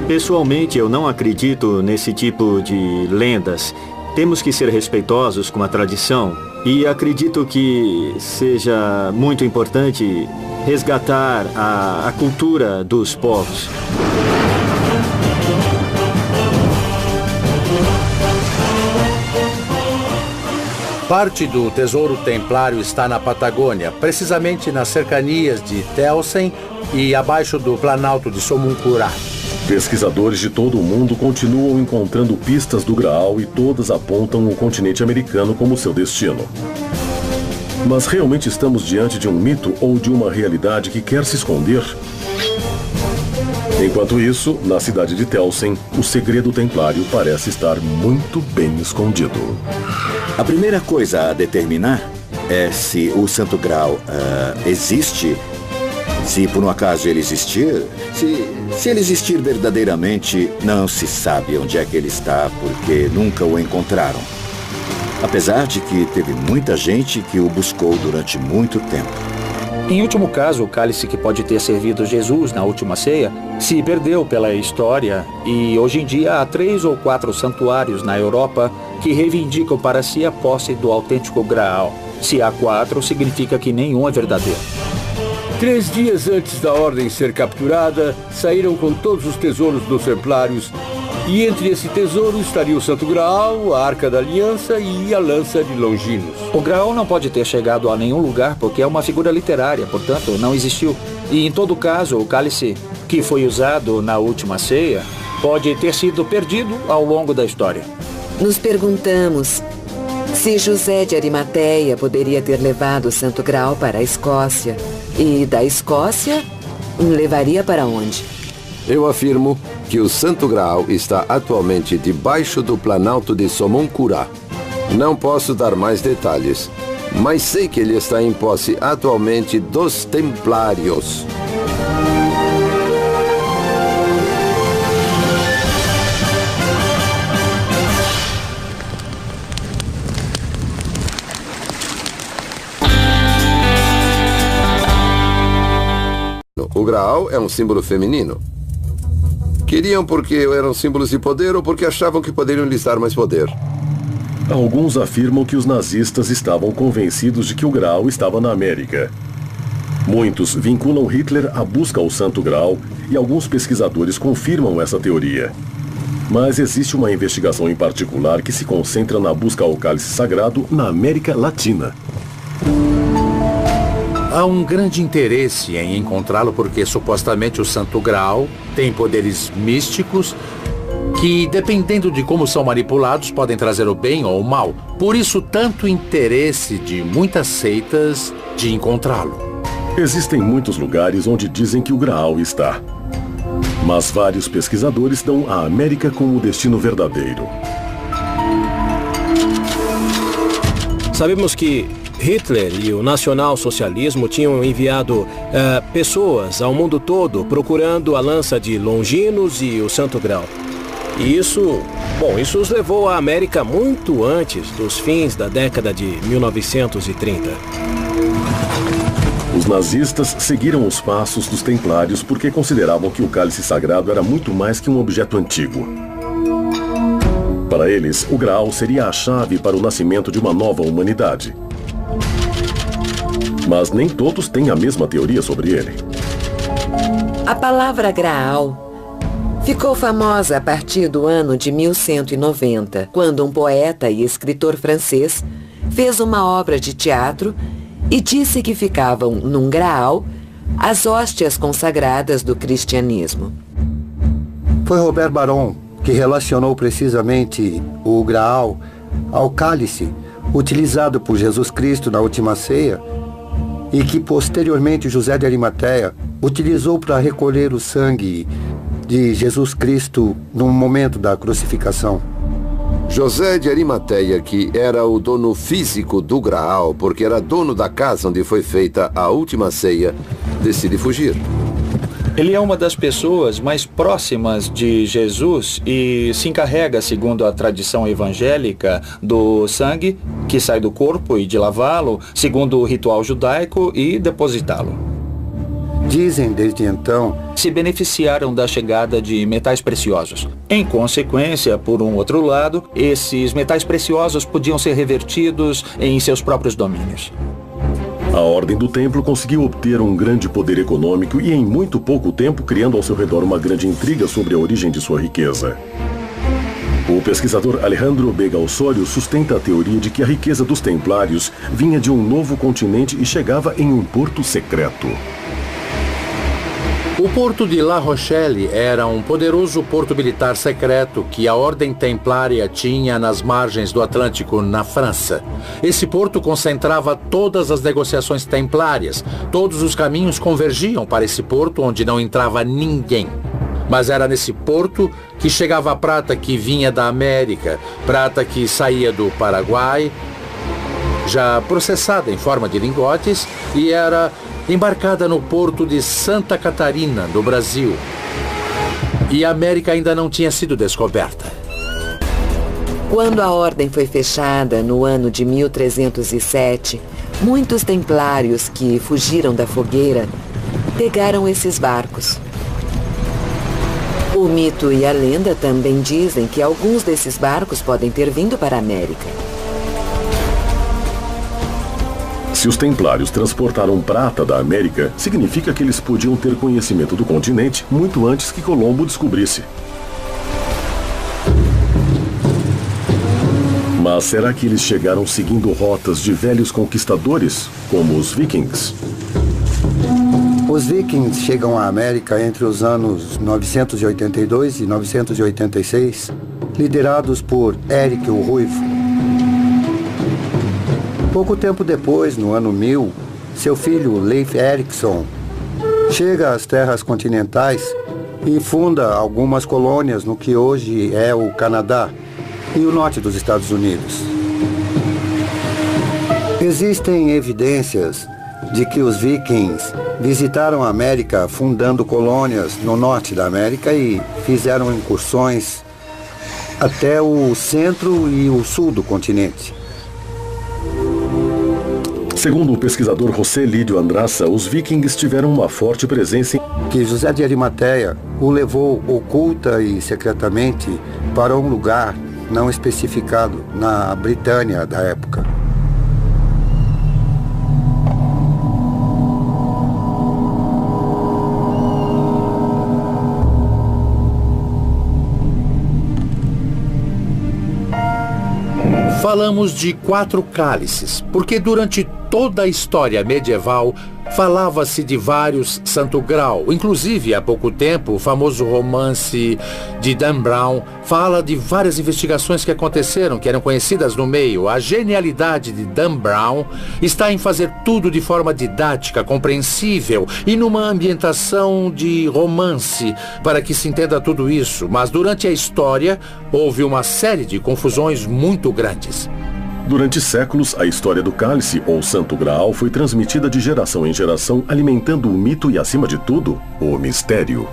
Pessoalmente, eu não acredito nesse tipo de lendas. Temos que ser respeitosos com a tradição e acredito que seja muito importante resgatar a cultura dos povos. Parte do tesouro templário está na Patagônia, precisamente nas cercanias de Telsen e abaixo do Planalto de Somuncurá. Pesquisadores de todo o mundo continuam encontrando pistas do Graal e todas apontam o continente americano como seu destino. Mas realmente estamos diante de um mito ou de uma realidade que quer se esconder? Enquanto isso, na cidade de Telsen, o segredo templário parece estar muito bem escondido. A primeira coisa a determinar é se o Santo Graal existe, se por um acaso ele existir. Se ele existir verdadeiramente, não se sabe onde é que ele está, porque nunca o encontraram. Apesar de que teve muita gente que o buscou durante muito tempo. Em último caso, o cálice que pode ter servido Jesus na última ceia se perdeu pela história e hoje em dia há 3 ou 4 santuários na Europa que reivindicam para si a posse do autêntico Graal. Se há 4, significa que nenhum é verdadeiro. 3 dias antes da ordem ser capturada, saíram com todos os tesouros dos templários. E entre esse tesouro estaria o Santo Graal, a Arca da Aliança e a lança de Longinos. O Graal não pode ter chegado a nenhum lugar porque é uma figura literária, portanto não existiu. E em todo caso, o cálice que foi usado na última ceia pode ter sido perdido ao longo da história. Nos perguntamos se José de Arimateia poderia ter levado o Santo Graal para a Escócia. E da Escócia, levaria para onde? Eu afirmo que o Santo Graal está atualmente debaixo do Planalto de Somuncurá. Não posso dar mais detalhes, mas sei que ele está em posse atualmente dos Templários. O Graal é um símbolo feminino. Queriam porque eram símbolos de poder ou porque achavam que poderiam lhes dar mais poder. Alguns afirmam que os nazistas estavam convencidos de que o Graal estava na América. Muitos vinculam Hitler à busca ao Santo Graal e alguns pesquisadores confirmam essa teoria. Mas existe uma investigação em particular que se concentra na busca ao cálice sagrado na América Latina. Há um grande interesse em encontrá-lo porque supostamente o Santo Graal tem poderes místicos que, dependendo de como são manipulados, podem trazer o bem ou o mal. Por isso, tanto interesse de muitas seitas de encontrá-lo. Existem muitos lugares onde dizem que o Graal está. Mas vários pesquisadores dão a América como o destino verdadeiro. Sabemos que Hitler e o nacional-socialismo tinham enviado pessoas ao mundo todo procurando a lança de Longinos e o Santo Graal. E isso os levou à América muito antes dos fins da década de 1930. Os nazistas seguiram os passos dos templários porque consideravam que o cálice sagrado era muito mais que um objeto antigo. Para eles, o Graal seria a chave para o nascimento de uma nova humanidade. Mas nem todos têm a mesma teoria sobre ele. A palavra Graal ficou famosa a partir do ano de 1190, quando um poeta e escritor francês fez uma obra de teatro e disse que ficavam num Graal as hóstias consagradas do cristianismo. Foi Robert Baron que relacionou precisamente o Graal ao cálice utilizado por Jesus Cristo na última ceia e que posteriormente José de Arimateia utilizou para recolher o sangue de Jesus Cristo no momento da crucificação. José de Arimateia, que era o dono físico do Graal, porque era dono da casa onde foi feita a última ceia, decide fugir. Ele é uma das pessoas mais próximas de Jesus e se encarrega, segundo a tradição evangélica, do sangue que sai do corpo e de lavá-lo, segundo o ritual judaico, e depositá-lo. Dizem desde então se beneficiaram da chegada de metais preciosos. Em consequência, por um outro lado, esses metais preciosos podiam ser revertidos em seus próprios domínios. A Ordem do Templo conseguiu obter um grande poder econômico e em muito pouco tempo criando ao seu redor uma grande intriga sobre a origem de sua riqueza. O pesquisador Alejandro Vega Osório sustenta a teoria de que a riqueza dos templários vinha de um novo continente e chegava em um porto secreto. O porto de La Rochelle era um poderoso porto militar secreto que a Ordem Templária tinha nas margens do Atlântico, na França. Esse porto concentrava todas as negociações templárias. Todos os caminhos convergiam para esse porto onde não entrava ninguém. Mas era nesse porto que chegava a prata que vinha da América, prata que saía do Paraguai, já processada em forma de lingotes, e era embarcada no porto de Santa Catarina, no Brasil. E a América ainda não tinha sido descoberta. Quando a ordem foi fechada no ano de 1307, muitos templários que fugiram da fogueira pegaram esses barcos. O mito e a lenda também dizem que alguns desses barcos podem ter vindo para a América. Se os templários transportaram prata da América, significa que eles podiam ter conhecimento do continente muito antes que Colombo descobrisse. Mas será que eles chegaram seguindo rotas de velhos conquistadores, como os vikings? Os vikings chegam à América entre os anos 982 e 986, liderados por Eric o Ruivo. Pouco tempo depois, no ano 1000, seu filho Leif Erikson chega às terras continentais e funda algumas colônias no que hoje é o Canadá e o norte dos Estados Unidos. Existem evidências de que os vikings visitaram a América fundando colônias no norte da América e fizeram incursões até o centro e o sul do continente. Segundo o pesquisador José Lídio Andraça, os vikings tiveram uma forte presença que José de Arimateia o levou oculta e secretamente para um lugar não especificado na Britânia da época. falamos de 4 cálices, porque durante toda a história medieval falava-se de vários Santo Grau. Inclusive, há pouco tempo, o famoso romance de Dan Brown fala de várias investigações que aconteceram, que eram conhecidas no meio. A genialidade de Dan Brown está em fazer tudo de forma didática, compreensível e numa ambientação de romance, para que se entenda tudo isso. Mas durante a história, houve uma série de confusões muito grandes. Durante séculos, a história do cálice, ou Santo Graal, foi transmitida de geração em geração, alimentando o mito e, acima de tudo, o mistério.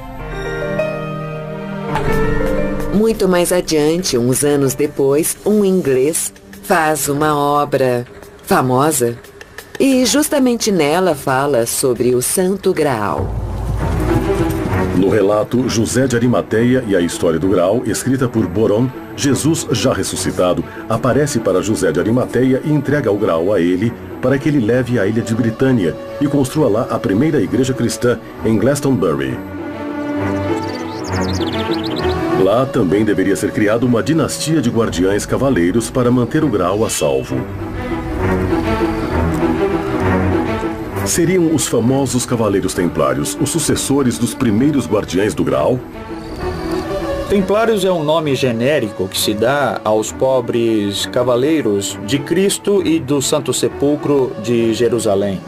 Muito mais adiante, uns anos depois, um inglês faz uma obra famosa e justamente nela fala sobre o Santo Graal. No relato José de Arimateia e a História do Graal, escrita por Boron, Jesus, já ressuscitado, aparece para José de Arimateia e entrega o Graal a ele para que ele leve à ilha de Britânia e construa lá a primeira igreja cristã em Glastonbury. Lá também deveria ser criada uma dinastia de guardiães cavaleiros para manter o Graal a salvo. Seriam os famosos Cavaleiros Templários os sucessores dos primeiros guardiães do Graal? Templários é um nome genérico que se dá aos pobres cavaleiros de Cristo e do Santo Sepulcro de Jerusalém.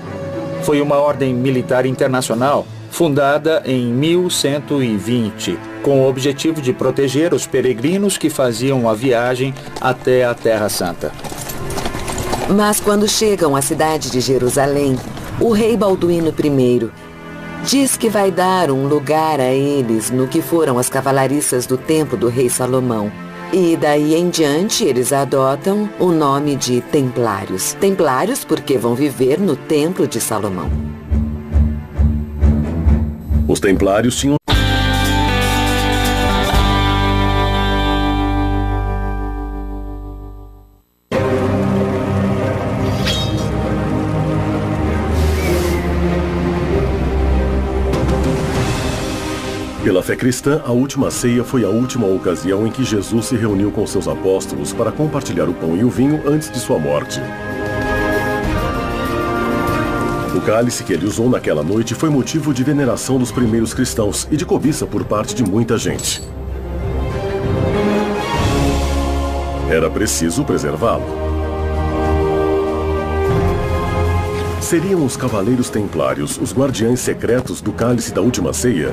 Foi uma ordem militar internacional fundada em 1120, com o objetivo de proteger os peregrinos que faziam a viagem até a Terra Santa. Mas quando chegam à cidade de Jerusalém, o rei Balduíno I diz que vai dar um lugar a eles no que foram as cavalariças do templo do rei Salomão. E daí em diante eles adotam o nome de Templários. Templários porque vão viver no templo de Salomão. Os Templários tinham Pela fé cristã, a última ceia foi a última ocasião em que Jesus se reuniu com seus apóstolos para compartilhar o pão e o vinho antes de sua morte. O cálice que ele usou naquela noite foi motivo de veneração dos primeiros cristãos e de cobiça por parte de muita gente. Era preciso preservá-lo. Seriam os Cavaleiros Templários os guardiães secretos do cálice da última ceia?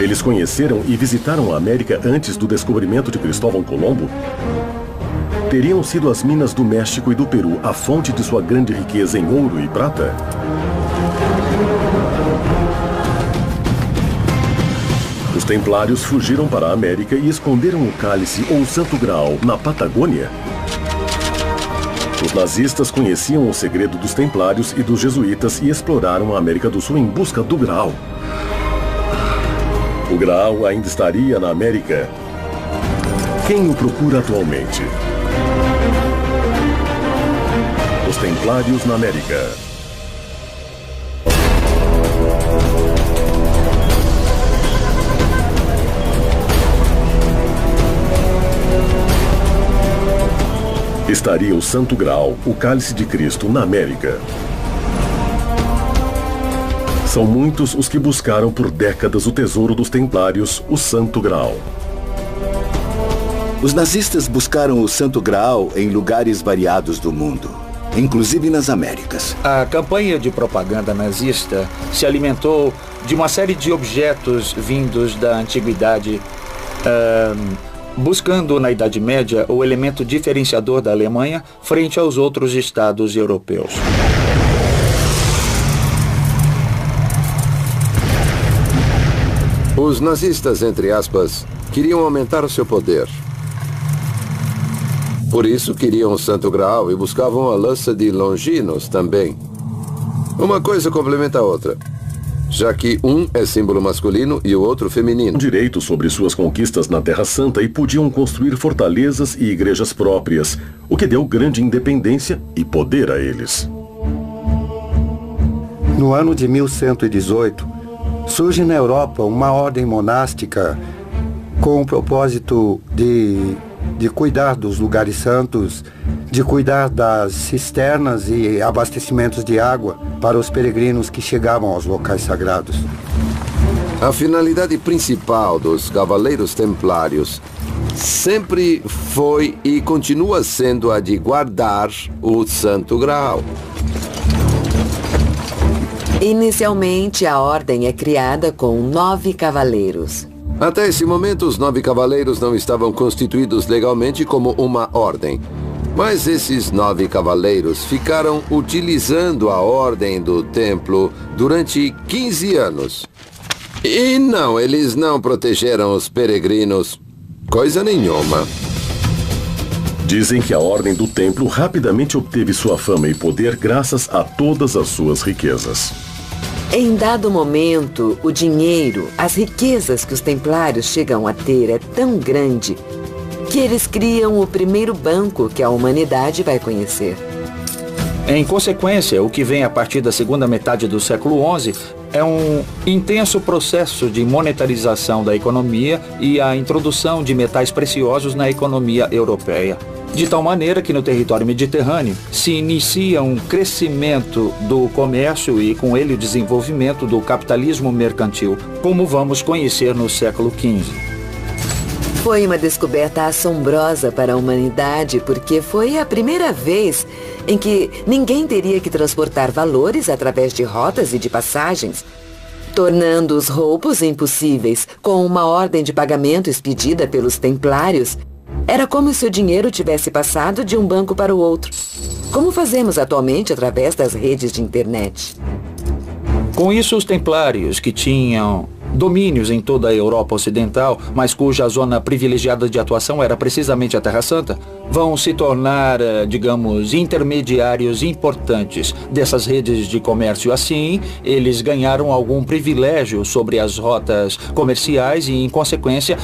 Eles conheceram e visitaram a América antes do descobrimento de Cristóvão Colombo? Teriam sido as minas do México e do Peru a fonte de sua grande riqueza em ouro e prata? Os Templários fugiram para a América e esconderam o cálice ou o Santo Graal na Patagônia? Os nazistas conheciam o segredo dos Templários e dos Jesuítas e exploraram a América do Sul em busca do Graal. O Graal ainda estaria na América. Quem o procura atualmente? Os Templários na América. Estaria o Santo Graal, o Cálice de Cristo, na América. São muitos os que buscaram por décadas o tesouro dos Templários, o Santo Graal. Os nazistas buscaram o Santo Graal em lugares variados do mundo, inclusive nas Américas. A campanha de propaganda nazista se alimentou de uma série de objetos vindos da antiguidade, buscando na Idade Média o elemento diferenciador da Alemanha frente aos outros estados europeus. Os nazistas, entre aspas, queriam aumentar o seu poder. Por isso queriam o Santo Graal e buscavam a lança de Longinos também. Uma coisa complementa a outra, já que um é símbolo masculino e o outro feminino. Direito sobre suas conquistas na Terra Santa e podiam construir fortalezas e igrejas próprias, o que deu grande independência e poder a eles. No ano de 1118, surge na Europa uma ordem monástica com o propósito de de cuidar dos lugares santos, de cuidar das cisternas e abastecimentos de água para os peregrinos que chegavam aos locais sagrados. A finalidade principal dos Cavaleiros Templários sempre foi e continua sendo a de guardar o Santo Graal. Inicialmente, a ordem é criada com 9 cavaleiros. Até esse momento, os 9 cavaleiros não estavam constituídos legalmente como uma ordem. Mas esses 9 cavaleiros ficaram utilizando a ordem do templo durante 15 anos. E não, eles não protegeram os peregrinos. Coisa nenhuma. Dizem que a Ordem do Templo rapidamente obteve sua fama e poder graças a todas as suas riquezas. Em dado momento, o dinheiro, as riquezas que os templários chegam a ter é tão grande que eles criam o primeiro banco que a humanidade vai conhecer. Em consequência, o que vem a partir da segunda metade do século XI é um intenso processo de monetarização da economia e a introdução de metais preciosos na economia europeia. De tal maneira que no território mediterrâneo se inicia um crescimento do comércio e com ele o desenvolvimento do capitalismo mercantil, como vamos conhecer no século XV. Foi uma descoberta assombrosa para a humanidade porque foi a primeira vez em que ninguém teria que transportar valores através de rotas e de passagens, tornando os roubos impossíveis. Com uma ordem de pagamento expedida pelos templários, era como se o dinheiro tivesse passado de um banco para o outro, como fazemos atualmente através das redes de internet. Com isso, os templários, que tinham domínios em toda a Europa Ocidental, mas cuja zona privilegiada de atuação era precisamente a Terra Santa, vão se tornar, digamos, intermediários importantes dessas redes de comércio. Assim, eles ganharam algum privilégio sobre as rotas comerciais e, em consequência,